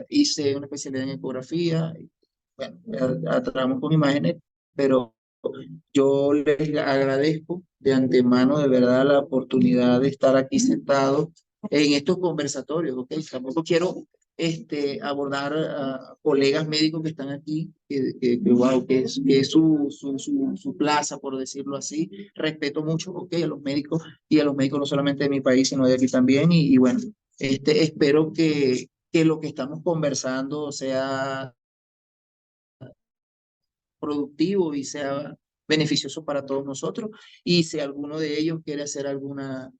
hice una especialidad en ecografía, y, bueno, trabajamos con imágenes, pero yo les agradezco de antemano de verdad la oportunidad de estar aquí sentado en estos conversatorios, ¿ok? Tampoco quiero abordar a colegas médicos que están aquí, wow, que es su plaza, por decirlo así. Respeto mucho, ¿ok? A los médicos y a los médicos no solamente de mi país, sino de aquí también. Y bueno, espero que lo que estamos conversando sea productivo y sea beneficioso para todos nosotros. Y si alguno de ellos quiere hacer alguna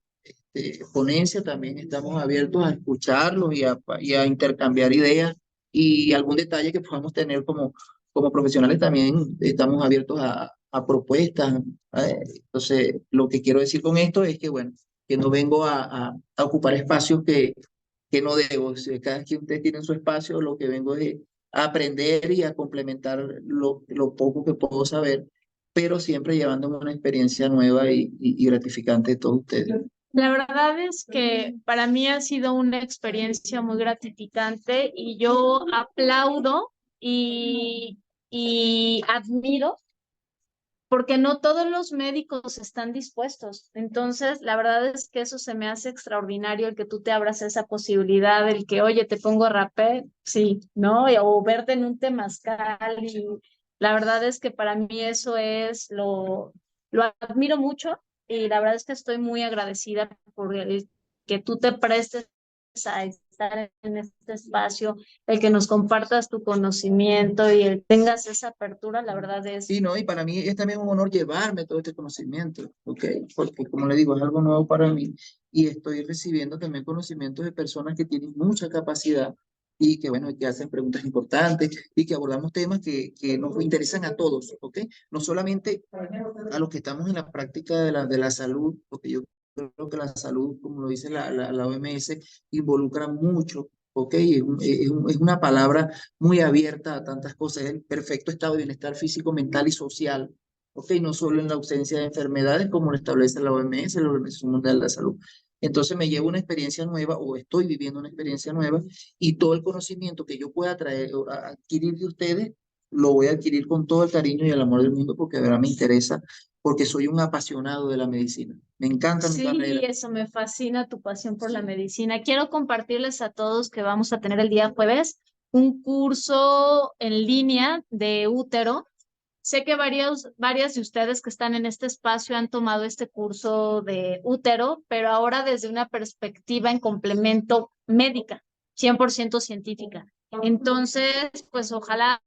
ponencia, también estamos abiertos a escucharlos y a intercambiar ideas y algún detalle que podamos tener como profesionales también estamos abiertos a propuestas. Entonces, lo que quiero decir con esto es que, bueno, que no vengo a ocupar espacios que no debo. Si cada quien ustedes tienen su espacio, lo que vengo es a aprender y a complementar lo poco que puedo saber, pero siempre llevándome una experiencia nueva y gratificante de todos ustedes. la verdad es que para mí ha sido una experiencia muy gratificante y yo aplaudo y admiro porque no todos los médicos están dispuestos. Entonces, la verdad es que eso se me hace extraordinario, el que tú te abras esa posibilidad, el que, oye, te pongo rapé, sí, ¿no? O verte en un temazcal. Y la verdad es que para mí eso es lo admiro mucho y la verdad es que estoy muy agradecida por el que tú te prestes a estar en este espacio, el que nos compartas tu conocimiento y el que tengas esa apertura, la verdad es... Sí, no, y para mí es también un honor llevarme todo este conocimiento, ¿ok? Porque como le digo, es algo nuevo para mí y estoy recibiendo también conocimientos de personas que tienen mucha capacidad y que, bueno, que hacen preguntas importantes y que abordamos temas que nos interesan a todos, ¿ok? No solamente a los que estamos en la práctica de la salud, porque yo creo que la salud, como lo dice la OMS, involucra mucho, ¿ok? Es una palabra muy abierta a tantas cosas, es el perfecto estado de bienestar físico, mental y social, ¿ok? No solo en la ausencia de enfermedades, como lo establece la OMS, la Organización Mundial de la Salud. Entonces me llevo una experiencia nueva o estoy viviendo una experiencia nueva y todo el conocimiento que yo pueda traer o adquirir de ustedes, lo voy a adquirir con todo el cariño y el amor del mundo porque de verdad me interesa, porque soy un apasionado de la medicina. Me encanta mi carrera. Sí, eso me fascina tu pasión por la medicina. Quiero compartirles a todos que vamos a tener el día jueves un curso en línea de útero. Sé que varias de ustedes que están en este espacio han tomado este curso de útero, pero ahora desde una perspectiva en complemento médica, 100% científica. Entonces, pues ojalá,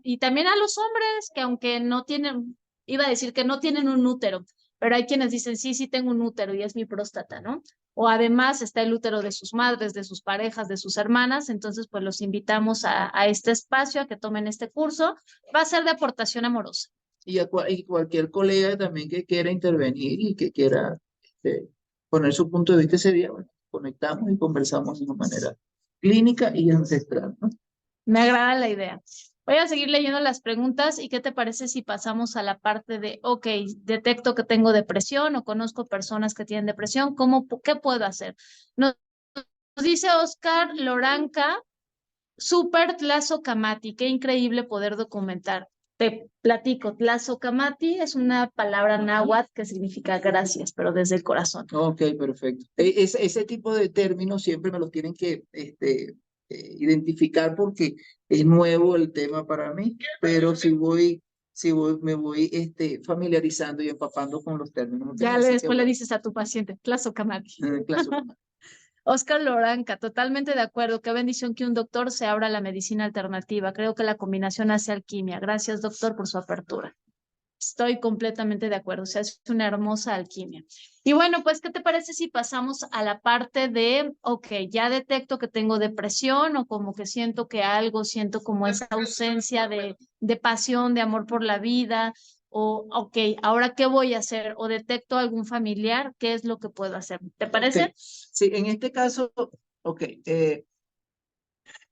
y también a los hombres que aunque no tienen, iba a decir que no tienen un útero, pero hay quienes dicen, sí, sí tengo un útero y es mi próstata, ¿no? O además está el útero de sus madres, de sus parejas, de sus hermanas, entonces pues los invitamos a este espacio, a que tomen este curso. Va a ser de aportación amorosa. Y cualquier colega también que quiera intervenir y que quiera poner su punto de vista ese día, bueno, conectamos y conversamos de una manera clínica y ancestral, ¿no? Me agrada la idea. Voy a seguir leyendo las preguntas y qué te parece si pasamos a la parte de, ok, detecto que tengo depresión o conozco personas que tienen depresión, ¿qué puedo hacer? Nos dice Oscar Loranca, super Tlazocamati, qué increíble poder documentar. Te platico, Tlazocamati es una palabra náhuatl que significa gracias, pero desde el corazón. Ok, perfecto. Ese tipo de términos siempre me los tienen que identificar porque es nuevo el tema para mí, pero me voy familiarizando y empapando con los términos. Okay, Ya después le dices a tu paciente, Tlazocamati. Oscar Loranca, totalmente de acuerdo. Qué bendición que un doctor se abra a la medicina alternativa. Creo que la combinación hace alquimia. Gracias, doctor, por su apertura. Estoy completamente de acuerdo. O sea, es una hermosa alquimia. Y bueno, pues, ¿qué te parece si pasamos a la parte de, ok, ya detecto que tengo depresión o como que siento como esa ausencia de pasión, de amor por la vida? O, ok, ¿ahora qué voy a hacer? ¿O detecto algún familiar? ¿Qué es lo que puedo hacer? ¿Te parece? Okay. Sí, en este caso, ok,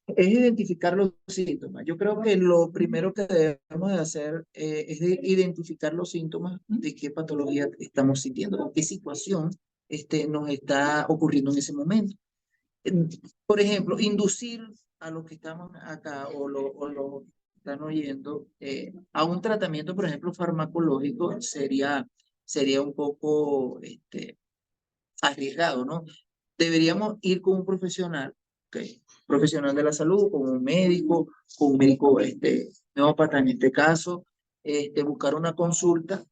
es identificar los síntomas. Yo creo que lo primero que debemos de hacer es identificar los síntomas de qué patología estamos sintiendo, o qué situación nos está ocurriendo en ese momento. Por ejemplo, inducir a los que estamos acá o lo están oyendo a un tratamiento, por ejemplo, farmacológico sería un poco arriesgado, ¿no? Deberíamos ir con un profesional, ¿okay? Profesional de la salud, con un médico neópata en este caso, buscar una consulta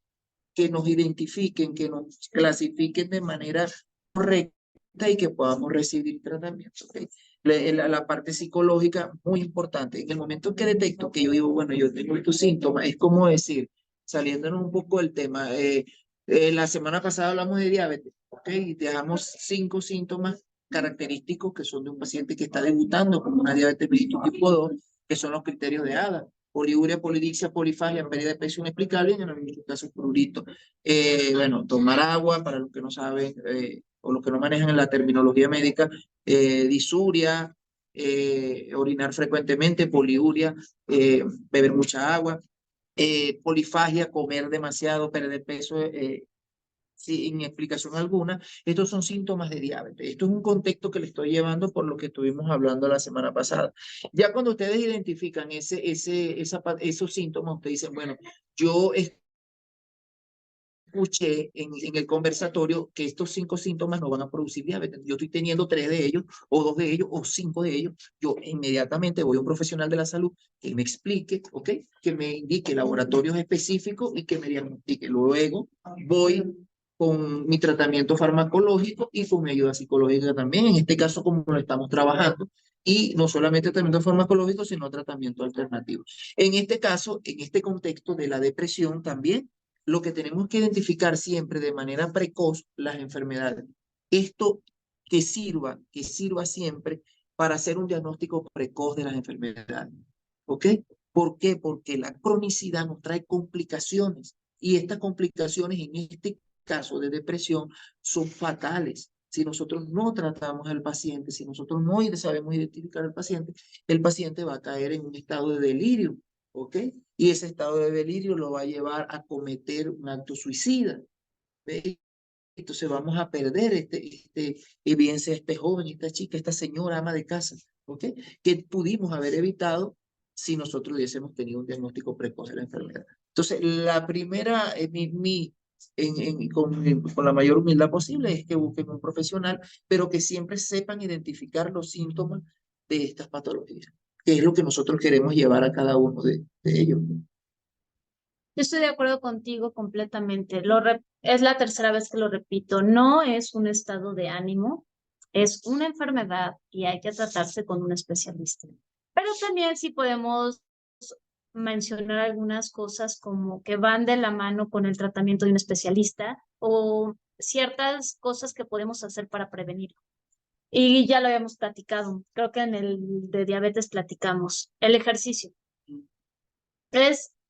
que nos identifiquen, que nos clasifiquen de manera correcta y que podamos recibir tratamiento. ¿Okay? La parte psicológica, muy importante. En el momento en que detecto que yo digo, bueno, yo tengo estos síntomas, es como decir, saliéndonos un poco del tema, la semana pasada hablamos de diabetes, ¿ok? Y dejamos 5 síntomas característicos que son de un paciente que está debutando con una diabetes mellitus tipo 2, que son los criterios de ADA. Poliuria, polidixia, polifagia, pérdida de peso inexplicable y en algunos casos prurito. Bueno, tomar agua, para los que no saben o los que no manejan la terminología médica, disuria, orinar frecuentemente, poliuria, beber mucha agua, polifagia, comer demasiado, perder peso sin explicación alguna. Estos son síntomas de diabetes. Esto es un contexto que le estoy llevando por lo que estuvimos hablando la semana pasada. Ya cuando ustedes identifican esos síntomas, ustedes dicen, bueno, yo escuché en el conversatorio que estos 5 síntomas no van a producir diabetes. Yo estoy teniendo 3 de ellos, o 2 de ellos, o 5 de ellos. Yo inmediatamente voy a un profesional de la salud que me explique, ¿ok? Que me indique laboratorios específicos y que me diagnostique. Luego voy con mi tratamiento farmacológico y con mi ayuda psicológica también, en este caso como lo estamos trabajando, y no solamente tratamiento farmacológico, sino tratamiento alternativo. En este caso, en este contexto de la depresión también, lo que tenemos que identificar siempre de manera precoz las enfermedades. Esto que sirva siempre para hacer un diagnóstico precoz de las enfermedades. ¿Ok? ¿Por qué? Porque la cronicidad nos trae complicaciones y estas complicaciones en este caso de depresión son fatales. Si nosotros no tratamos al paciente, si nosotros no sabemos identificar al el paciente va a caer en un estado de delirio, ¿ok? Y ese estado de delirio lo va a llevar a cometer un acto suicida, ¿ve? Entonces vamos a perder y bien sea este joven, esta chica, esta señora ama de casa, ¿ok? Que pudimos haber evitado si nosotros hubiésemos tenido un diagnóstico precoz de la enfermedad. Entonces, la primera, con la mayor humildad posible, es que busquen un profesional, pero que siempre sepan identificar los síntomas de estas patologías, que es lo que nosotros queremos llevar a cada uno de ellos. Yo estoy de acuerdo contigo completamente. Es la tercera vez que lo repito. No es un estado de ánimo, es una enfermedad y hay que tratarse con un especialista. Pero también sí podemos mencionar algunas cosas como que van de la mano con el tratamiento de un especialista o ciertas cosas que podemos hacer para prevenirlo. Y ya lo habíamos platicado. Creo que en el de diabetes platicamos. El ejercicio.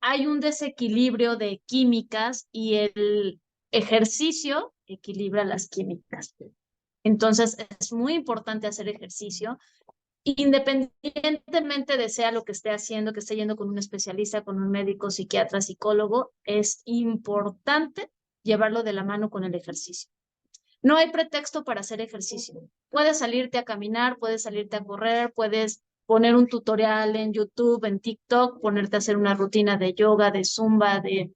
Hay un desequilibrio de químicas y el ejercicio equilibra las químicas. Entonces, es muy importante hacer ejercicio, independientemente de sea lo que esté haciendo, que esté yendo con un especialista, con un médico, psiquiatra, psicólogo, es importante llevarlo de la mano con el ejercicio. No hay pretexto para hacer ejercicio. Puedes salirte a caminar, puedes salirte a correr, puedes poner un tutorial en YouTube, en TikTok, ponerte a hacer una rutina de yoga, de zumba, sí,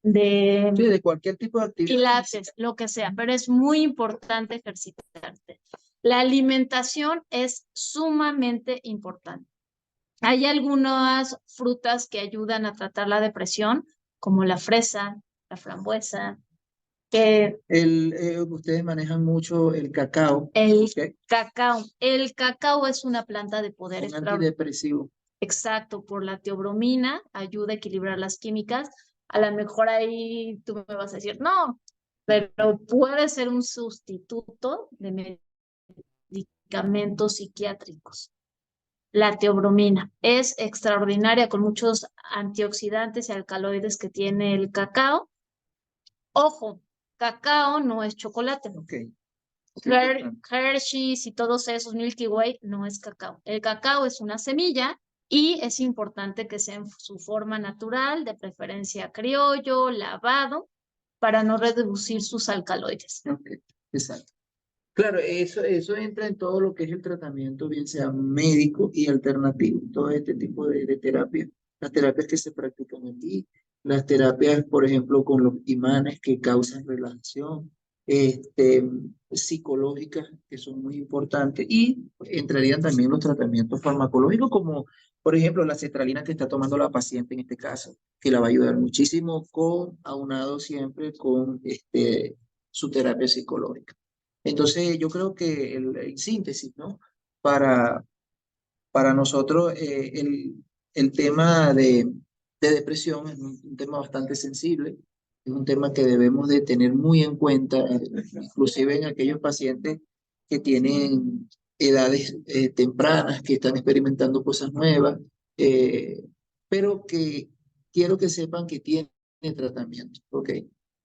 de cualquier tipo de actividad. Pilates, lo que sea, pero es muy importante ejercitarte. La alimentación es sumamente importante. Hay algunas frutas que ayudan a tratar la depresión, como la fresa, la frambuesa, que ustedes manejan mucho el cacao. cacao. El cacao es una planta de poder extraordinario. Antidepresivo. Exacto, por la teobromina, ayuda a equilibrar las químicas. A lo mejor ahí tú me vas a decir, no, pero puede ser un sustituto de medicamentos psiquiátricos. La teobromina es extraordinaria con muchos antioxidantes y alcaloides que tiene el cacao. Ojo, cacao no es chocolate. Okay. Hershey's y todos esos, Milky Way, no es cacao. El cacao es una semilla y es importante que sea en su forma natural, de preferencia criollo, lavado, para no reducir sus alcaloides. Ok, exacto. Claro, eso entra en todo lo que es el tratamiento, bien sea médico y alternativo, todo este tipo de terapias. Las terapias que se practican aquí, las terapias, por ejemplo, con los imanes que causan relajación, este, psicológicas, que son muy importantes, y entrarían también los tratamientos farmacológicos, como por ejemplo la cetralina que está tomando la paciente en este caso, que la va a ayudar muchísimo, aunado siempre con su terapia psicológica. Entonces, yo creo que en síntesis, ¿no? Para, para nosotros, el tema de depresión es un tema bastante sensible, es un tema que debemos de tener muy en cuenta, inclusive en aquellos pacientes que tienen edades tempranas, que están experimentando cosas nuevas, eh, pero que quiero que sepan que tienen tratamiento, ¿ok?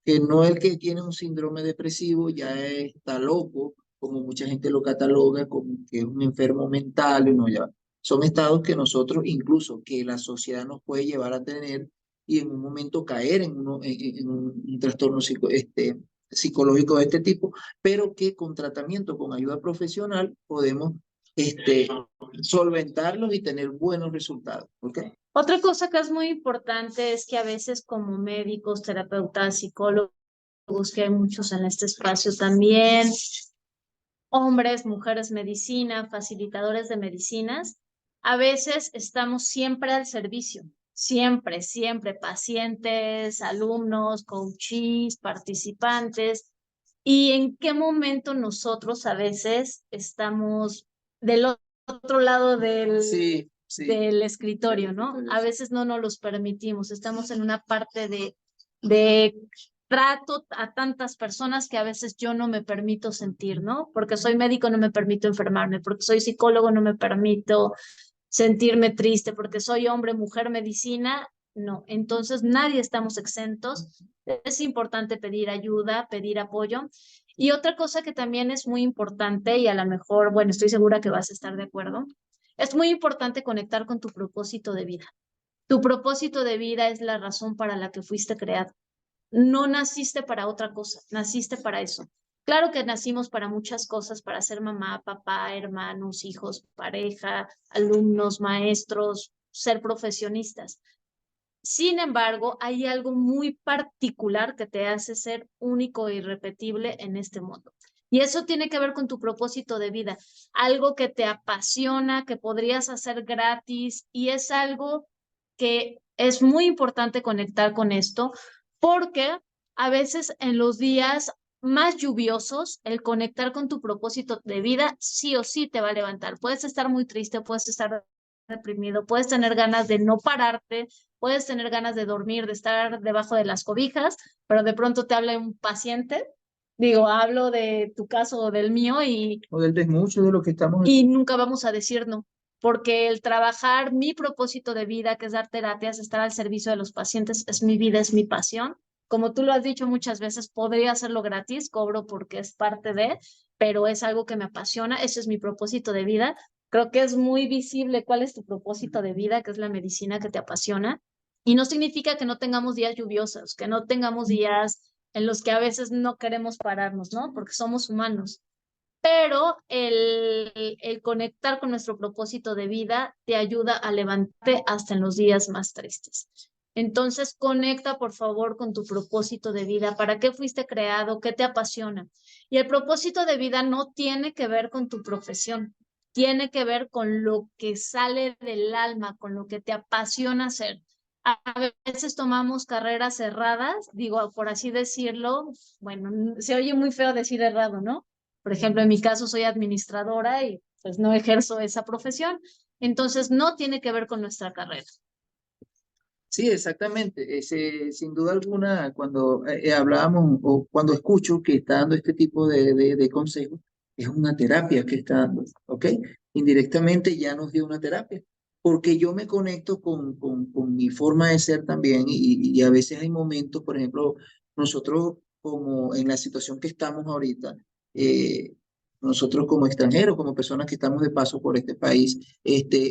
Que no el que tiene un síndrome depresivo ya está loco, como mucha gente lo cataloga, como que es un enfermo mental, y no, ya. Son estados que nosotros, incluso que la sociedad nos puede llevar a tener y en un momento caer en un trastorno psicológico de este tipo, pero que con tratamiento, con ayuda profesional, podemos este, solventarlos y tener buenos resultados. ¿Ok? Otra cosa que es muy importante es que a veces como médicos, terapeutas, psicólogos, que hay muchos en este espacio también, hombres, mujeres, medicina, facilitadores de medicinas, a veces estamos siempre al servicio, siempre, siempre, pacientes, alumnos, coaches, participantes, y en qué momento nosotros a veces estamos del otro lado Sí, del escritorio, ¿no? A veces no nos los permitimos, estamos en una parte de trato a tantas personas que a veces yo no me permito sentir, ¿no? Porque soy médico no me permito enfermarme, porque soy psicólogo no me permito sentirme triste, porque soy hombre, mujer, medicina, no. Entonces nadie estamos exentos. Es importante pedir ayuda, pedir apoyo. Y otra cosa que también es muy importante y a lo mejor, bueno, estoy segura que vas a estar de acuerdo, es muy importante conectar con tu propósito de vida. Tu propósito de vida es la razón para la que fuiste creado. No naciste para otra cosa, naciste para eso. Claro que nacimos para muchas cosas, para ser mamá, papá, hermanos, hijos, pareja, alumnos, maestros, ser profesionistas. Sin embargo, hay algo muy particular que te hace ser único e irrepetible en este mundo. Y eso tiene que ver con tu propósito de vida, algo que te apasiona, que podrías hacer gratis y es algo que es muy importante conectar con esto porque a veces en los días más lluviosos, el conectar con tu propósito de vida sí o sí te va a levantar. Puedes estar muy triste, puedes estar deprimido, puedes tener ganas de no pararte, puedes tener ganas de dormir, de estar debajo de las cobijas, pero de pronto te habla un paciente, digo, hablo de tu caso o del mío o del mucho de lo que estamos. y nunca vamos a decir no, porque el trabajar mi propósito de vida, que es dar terapias, estar al servicio de los pacientes, es mi vida, es mi pasión. Como tú lo has dicho muchas veces, podría hacerlo gratis, cobro porque es parte de, pero es algo que me apasiona, ese es mi propósito de vida. Creo que es muy visible cuál es tu propósito de vida, que es la medicina que te apasiona. Y no significa que no tengamos días lluviosos, que no tengamos días en los que a veces no queremos pararnos, ¿no? Porque somos humanos. Pero el conectar con nuestro propósito de vida te ayuda a levantarte hasta en los días más tristes. Entonces, conecta por favor con tu propósito de vida. ¿Para qué fuiste creado? ¿Qué te apasiona? Y el propósito de vida no tiene que ver con tu profesión, tiene que ver con lo que sale del alma, con lo que te apasiona hacer. A veces tomamos carreras cerradas, digo, por así decirlo, bueno, se oye muy feo decir errado, ¿no? Por ejemplo, en mi caso soy administradora y pues no ejerzo esa profesión, entonces no tiene que ver con nuestra carrera. Sí, exactamente. Sin duda alguna, cuando hablábamos o cuando escucho que está dando este tipo de consejos, es una terapia que está dando, ¿ok? Indirectamente ya nos dio una terapia, porque yo me conecto con mi forma de ser también y a veces hay momentos, por ejemplo, nosotros como en la situación que estamos ahorita, nosotros como extranjeros, como personas que estamos de paso por este país,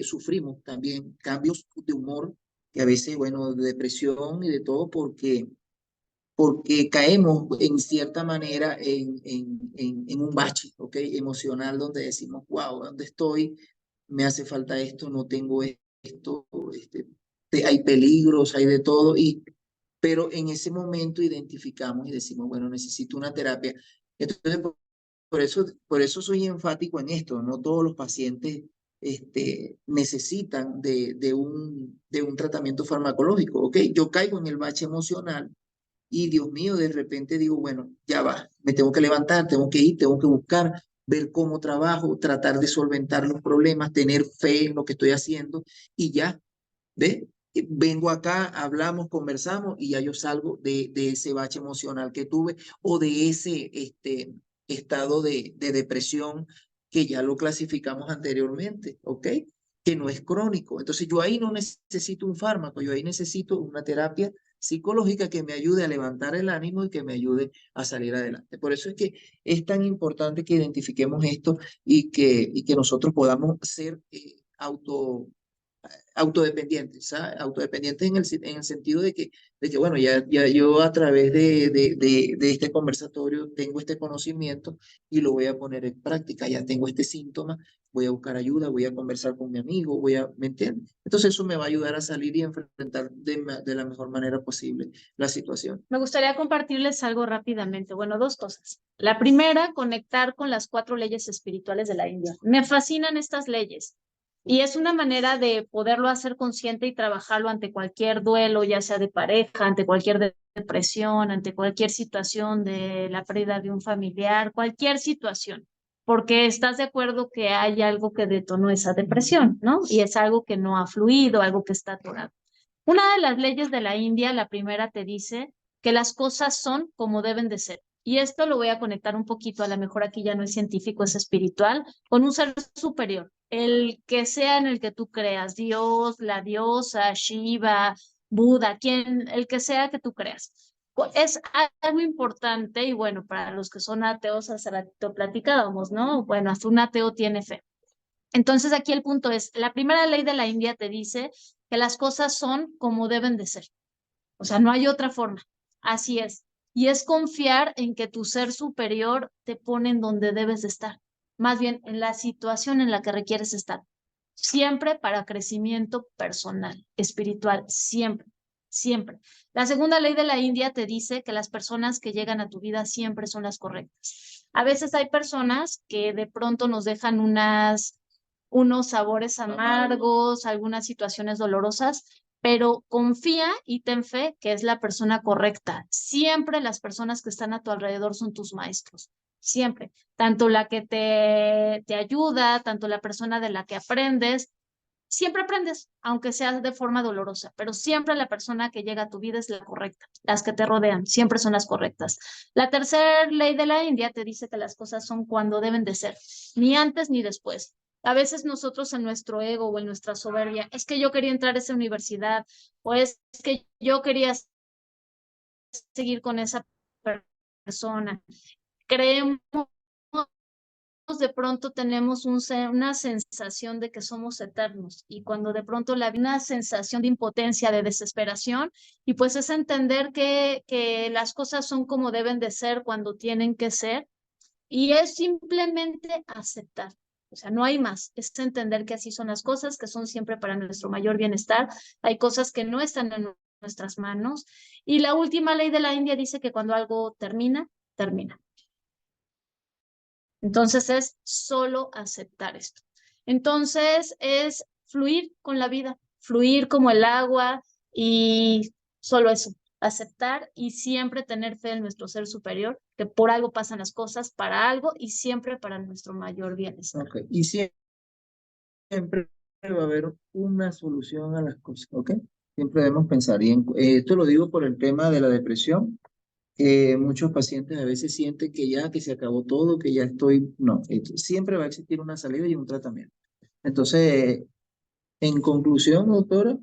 sufrimos también cambios de humor, que a veces, bueno, de depresión y de todo, porque caemos en cierta manera en un bache, ¿ok? Emocional, donde decimos, wow, ¿dónde estoy? Me hace falta esto, no tengo esto, hay peligros, hay de todo, pero en ese momento identificamos y decimos, bueno, necesito una terapia. Entonces, por eso soy enfático en esto, no todos los pacientes necesitan de un tratamiento farmacológico, ¿ok? Yo caigo en el bache emocional y Dios mío, de repente digo, bueno, ya va, me tengo que levantar, tengo que ir, tengo que buscar, ver cómo trabajo, tratar de solventar los problemas, tener fe en lo que estoy haciendo y ya, ¿ves? Vengo acá, hablamos, conversamos y ya yo salgo de ese bache emocional que tuve o de ese estado de depresión que ya lo clasificamos anteriormente, ¿ok? Que no es crónico. Entonces yo ahí no necesito un fármaco, yo ahí necesito una terapia psicológica que me ayude a levantar el ánimo y que me ayude a salir adelante. Por eso es que es tan importante que identifiquemos esto y que nosotros podamos ser autodependientes, ¿sabes? Autodependientes en el sentido de que bueno, ya yo a través de este conversatorio tengo este conocimiento y lo voy a poner en práctica, ya tengo este síntoma, voy a buscar ayuda, voy a conversar con mi amigo, ¿me entiendes? Entonces eso me va a ayudar a salir y enfrentar de la mejor manera posible la situación. Me gustaría compartirles algo rápidamente. Bueno, dos cosas. La primera, conectar con las 4 leyes espirituales de la India. Me fascinan estas leyes y es una manera de poderlo hacer consciente y trabajarlo ante cualquier duelo, ya sea de pareja, ante cualquier depresión, ante cualquier situación de la pérdida de un familiar, cualquier situación, porque estás de acuerdo que hay algo que detonó esa depresión, ¿no? Y es algo que no ha fluido, algo que está atorado. Una de las leyes de la India, la primera te dice que las cosas son como deben de ser. Y esto lo voy a conectar un poquito, a lo mejor aquí ya no es científico, es espiritual, con un ser superior, el que sea en el que tú creas, Dios, la diosa, Shiva, Buda, el que sea que tú creas. Es algo importante y bueno, para los que son ateos, hace ratito platicábamos, ¿no? Bueno, hasta un ateo tiene fe. Entonces aquí el punto es, la primera ley de la India te dice que las cosas son como deben de ser. O sea, no hay otra forma. Así es. Y es confiar en que tu ser superior te pone en donde debes de estar. Más bien, en la situación en la que requieres estar. Siempre para crecimiento personal, espiritual, siempre, siempre. La segunda ley de la India te dice que las personas que llegan a tu vida siempre son las correctas. A veces hay personas que de pronto nos dejan unos sabores amargos, algunas situaciones dolorosas, pero confía y ten fe que es la persona correcta. Siempre las personas que están a tu alrededor son tus maestros, siempre. Tanto la que te ayuda, tanto la persona de la que aprendes, siempre aprendes, aunque sea de forma dolorosa, pero siempre la persona que llega a tu vida es la correcta. Las que te rodean siempre son las correctas. La tercera ley de la India te dice que las cosas son cuando deben de ser, ni antes ni después. A veces nosotros en nuestro ego o en nuestra soberbia, es que yo quería entrar a esa universidad o es que yo quería seguir con esa persona. Creemos de pronto tenemos una sensación de que somos eternos y cuando de pronto una sensación de impotencia, de desesperación, y pues es entender que las cosas son como deben de ser cuando tienen que ser y es simplemente aceptar. O sea, no hay más, es entender que así son las cosas, que son siempre para nuestro mayor bienestar. Hay cosas que no están en nuestras manos. Y la última ley de la India dice que cuando algo termina, termina. Entonces es solo aceptar esto. Entonces es fluir con la vida, fluir como el agua y solo eso, aceptar y siempre tener fe en nuestro ser superior, que por algo pasan las cosas, para algo y siempre para nuestro mayor bienestar. Okay. Y siempre va a haber una solución a las cosas, ¿ok? Siempre debemos pensar. Y esto lo digo por el tema de la depresión. Muchos pacientes a veces sienten que ya, que se acabó todo, que ya estoy... No, siempre va a existir una salida y un tratamiento. Entonces, en conclusión, doctora,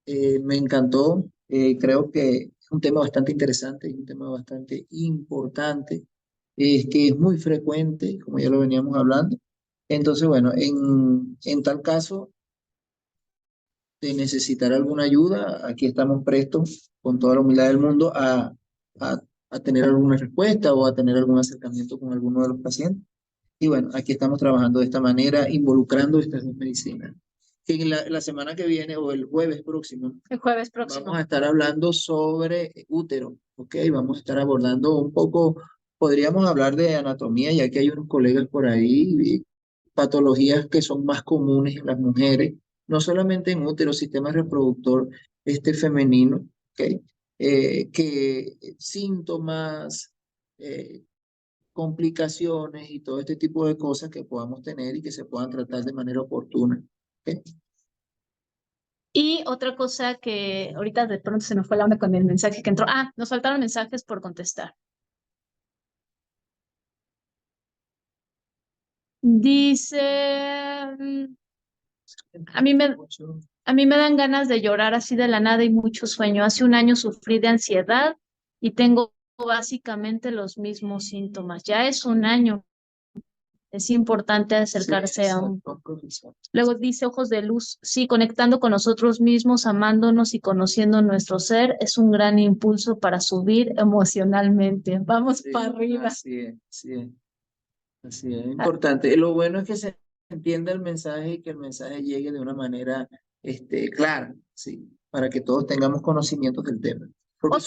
me encantó. Creo que es un tema bastante interesante y un tema bastante importante. que es muy frecuente, como ya lo veníamos hablando. Entonces, bueno, en tal caso de necesitar alguna ayuda, aquí estamos prestos, con toda la humildad del mundo, a tener alguna respuesta o a tener algún acercamiento con alguno de los pacientes. Y bueno, aquí estamos trabajando de esta manera, involucrando estas dos medicinas. Que en la semana que viene o el jueves próximo El jueves próximo. vamos a estar hablando sobre útero, ¿ok? Vamos a estar abordando un poco, podríamos hablar de anatomía, ya que hay unos colegas por ahí, y patologías que son más comunes en las mujeres, no solamente en útero, sistema reproductor femenino, ¿ok? Que síntomas, eh, complicaciones y todo este tipo de cosas que podamos tener y que se puedan tratar de manera oportuna, ¿ok? Y otra cosa que ahorita de pronto se me fue la onda con el mensaje que entró. Ah, nos faltaron mensajes por contestar. Dice, a mí me dan ganas de llorar así de la nada y mucho sueño. Hace un año sufrí de ansiedad y tengo básicamente los mismos síntomas. Ya es un año. Es importante acercarse a un... Luego dice ojos de luz. Sí, conectando con nosotros mismos, amándonos y conociendo nuestro ser es un gran impulso para subir emocionalmente. Vamos para arriba. Así es, así es. Así es, importante. Lo bueno es que se entienda el mensaje y que el mensaje llegue de una manera clara, ¿sí? Para que todos tengamos conocimientos del tema. Porque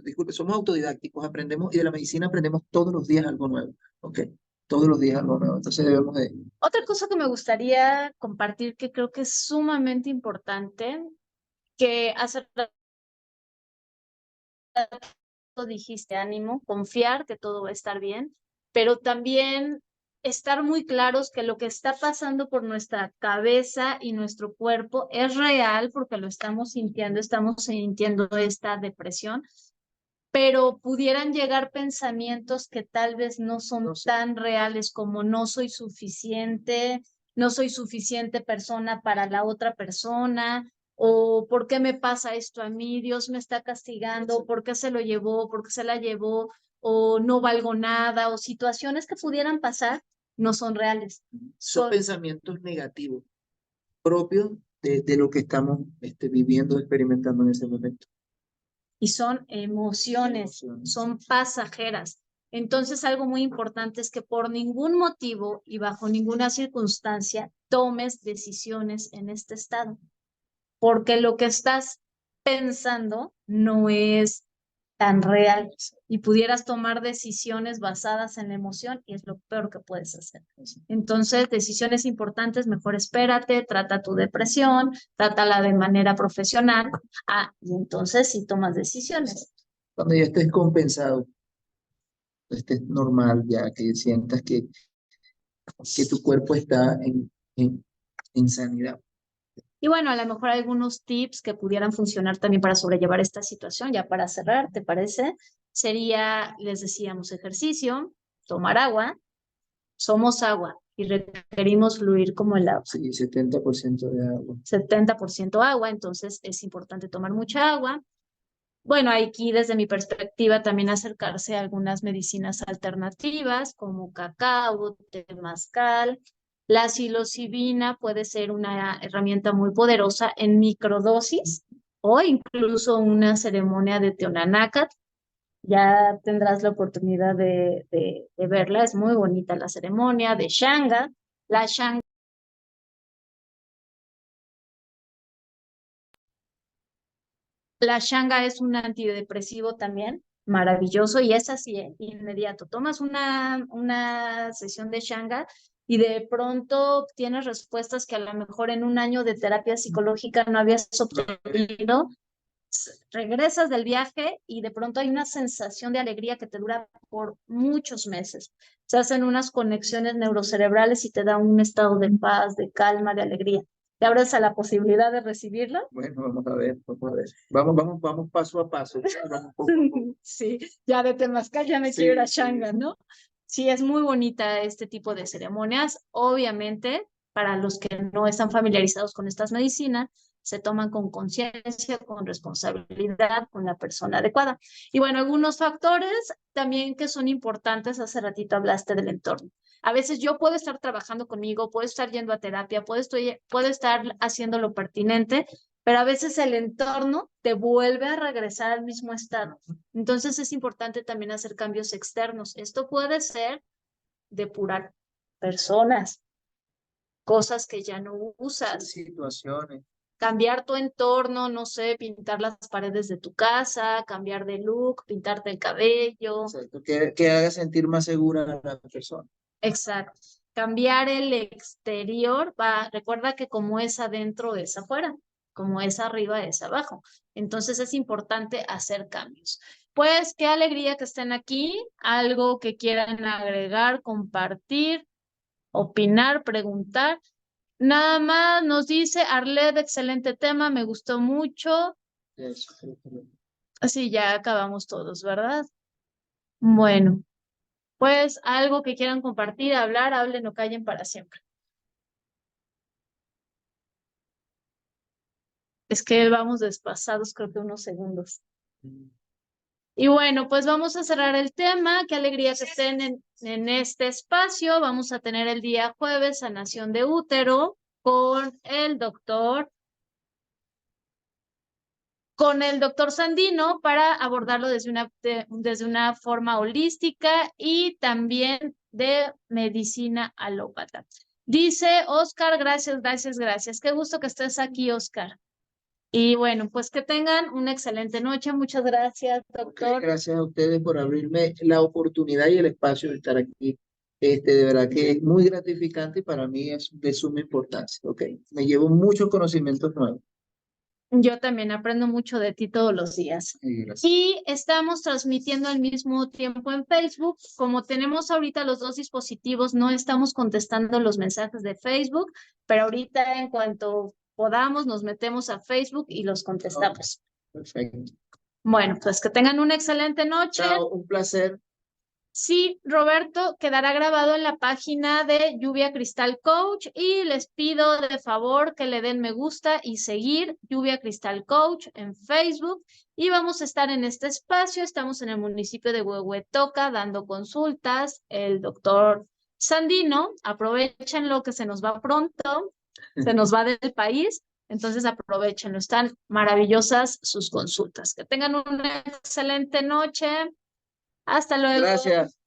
disculpe, somos autodidácticos, aprendemos y de la medicina aprendemos todos los días algo nuevo, ¿ok? Todos los días algo nuevo. Entonces debemos de... Otra cosa que me gustaría compartir que creo que es sumamente importante, que hace rato dijiste ánimo, confiar que todo va a estar bien, pero también estar muy claros que lo que está pasando por nuestra cabeza y nuestro cuerpo es real porque lo estamos sintiendo esta depresión, pero pudieran llegar pensamientos que tal vez no son tan reales como no soy suficiente persona para la otra persona, o por qué me pasa esto a mí, Dios me está castigando, por qué se lo llevó, por qué se la llevó, o no valgo nada, o situaciones que pudieran pasar no son reales. Son pensamientos negativos propios de lo que estamos viviendo, experimentando en ese momento. Y son emociones, son pasajeras. Entonces, algo muy importante es que por ningún motivo y bajo ninguna circunstancia tomes decisiones en este estado, porque lo que estás pensando no es tan real y pudieras tomar decisiones basadas en la emoción y es lo peor que puedes hacer. Entonces, decisiones importantes, mejor espérate, trata tu depresión, trátala de manera profesional, y entonces sí tomas decisiones. Cuando ya estés compensado, estés normal, ya que sientas que tu cuerpo está en sanidad. Y bueno, a lo mejor algunos tips que pudieran funcionar también para sobrellevar esta situación, ya para cerrar, ¿te parece? Sería, les decíamos, ejercicio, tomar agua, somos agua y requerimos fluir como el agua. Sí, 70% de agua. 70% agua, entonces es importante tomar mucha agua. Bueno, aquí desde mi perspectiva también acercarse a algunas medicinas alternativas como cacao, temazcal. La psilocibina puede ser una herramienta muy poderosa en microdosis o incluso una ceremonia de Teonanacat. Ya tendrás la oportunidad de verla, es muy bonita la ceremonia de Shanga. La Shanga es un antidepresivo también, maravilloso, y es así, inmediato. Tomas una sesión de Shanga y de pronto tienes respuestas que a lo mejor en un año de terapia psicológica no habías obtenido. Regresas del viaje y de pronto hay una sensación de alegría que te dura por muchos meses. Se hacen unas conexiones neurocerebrales y te da un estado de paz, de calma, de alegría. ¿Te abres a la posibilidad de recibirlo? Bueno, vamos a ver, vamos a ver. Vamos paso a paso. Sí, ya de temazcal ya me quiero ir a Shanga, ¿no? Sí, es muy bonita este tipo de ceremonias. Obviamente, para los que no están familiarizados con estas medicinas, se toman con conciencia, con responsabilidad, con la persona adecuada. Y bueno, algunos factores también que son importantes, hace ratito hablaste del entorno. A veces yo puedo estar trabajando conmigo, puedo estar yendo a terapia, puedo estar haciendo lo pertinente, pero a veces el entorno te vuelve a regresar al mismo estado. Entonces es importante también hacer cambios externos. Esto puede ser depurar personas, cosas que ya no usas, situaciones. Cambiar tu entorno, no sé, pintar las paredes de tu casa, cambiar de look, pintarte el cabello. Exacto, que haga sentir más segura a la persona. Exacto. Cambiar el exterior, recuerda que como es adentro es afuera, como es arriba es abajo. Entonces es importante hacer cambios. Pues qué alegría que estén aquí, algo que quieran agregar, compartir, opinar, preguntar. Nada más nos dice Arled, excelente tema, me gustó mucho. Así ya acabamos todos, ¿verdad? Bueno, pues algo que quieran compartir, hablar, hablen o callen para siempre. Es que vamos despasados, creo que unos segundos. Y bueno, pues vamos a cerrar el tema. Qué alegría que estén en este espacio. Vamos a tener el día jueves sanación de útero con el doctor Sandino para abordarlo desde una forma holística y también de medicina alópata. Dice Oscar, gracias. Qué gusto que estés aquí, Oscar. Y bueno, pues que tengan una excelente noche. Muchas gracias, doctor. Gracias a ustedes por abrirme la oportunidad y el espacio de estar aquí. De verdad que es muy gratificante y para mí es de suma importancia. Me llevo muchos conocimientos nuevos. Yo también aprendo mucho de ti todos los días. Gracias. Y estamos transmitiendo al mismo tiempo en Facebook. Como tenemos ahorita los dos dispositivos, no estamos contestando los mensajes de Facebook, pero ahorita en cuanto podamos nos metemos a Facebook y los contestamos. Perfecto. Bueno, pues que tengan una excelente noche. Chao, un placer. Sí, Roberto, quedará grabado en la página de Lluvia Cristal Coach y les pido de favor que le den me gusta y seguir Lluvia Cristal Coach en Facebook y vamos a estar en este espacio. Estamos en el municipio de Huehuetoca dando consultas. El doctor Sandino, aprovechenlo que se nos va pronto, se nos va del país. Entonces aprovechenlo, están maravillosas sus consultas. Que tengan una excelente noche. Hasta luego. Gracias.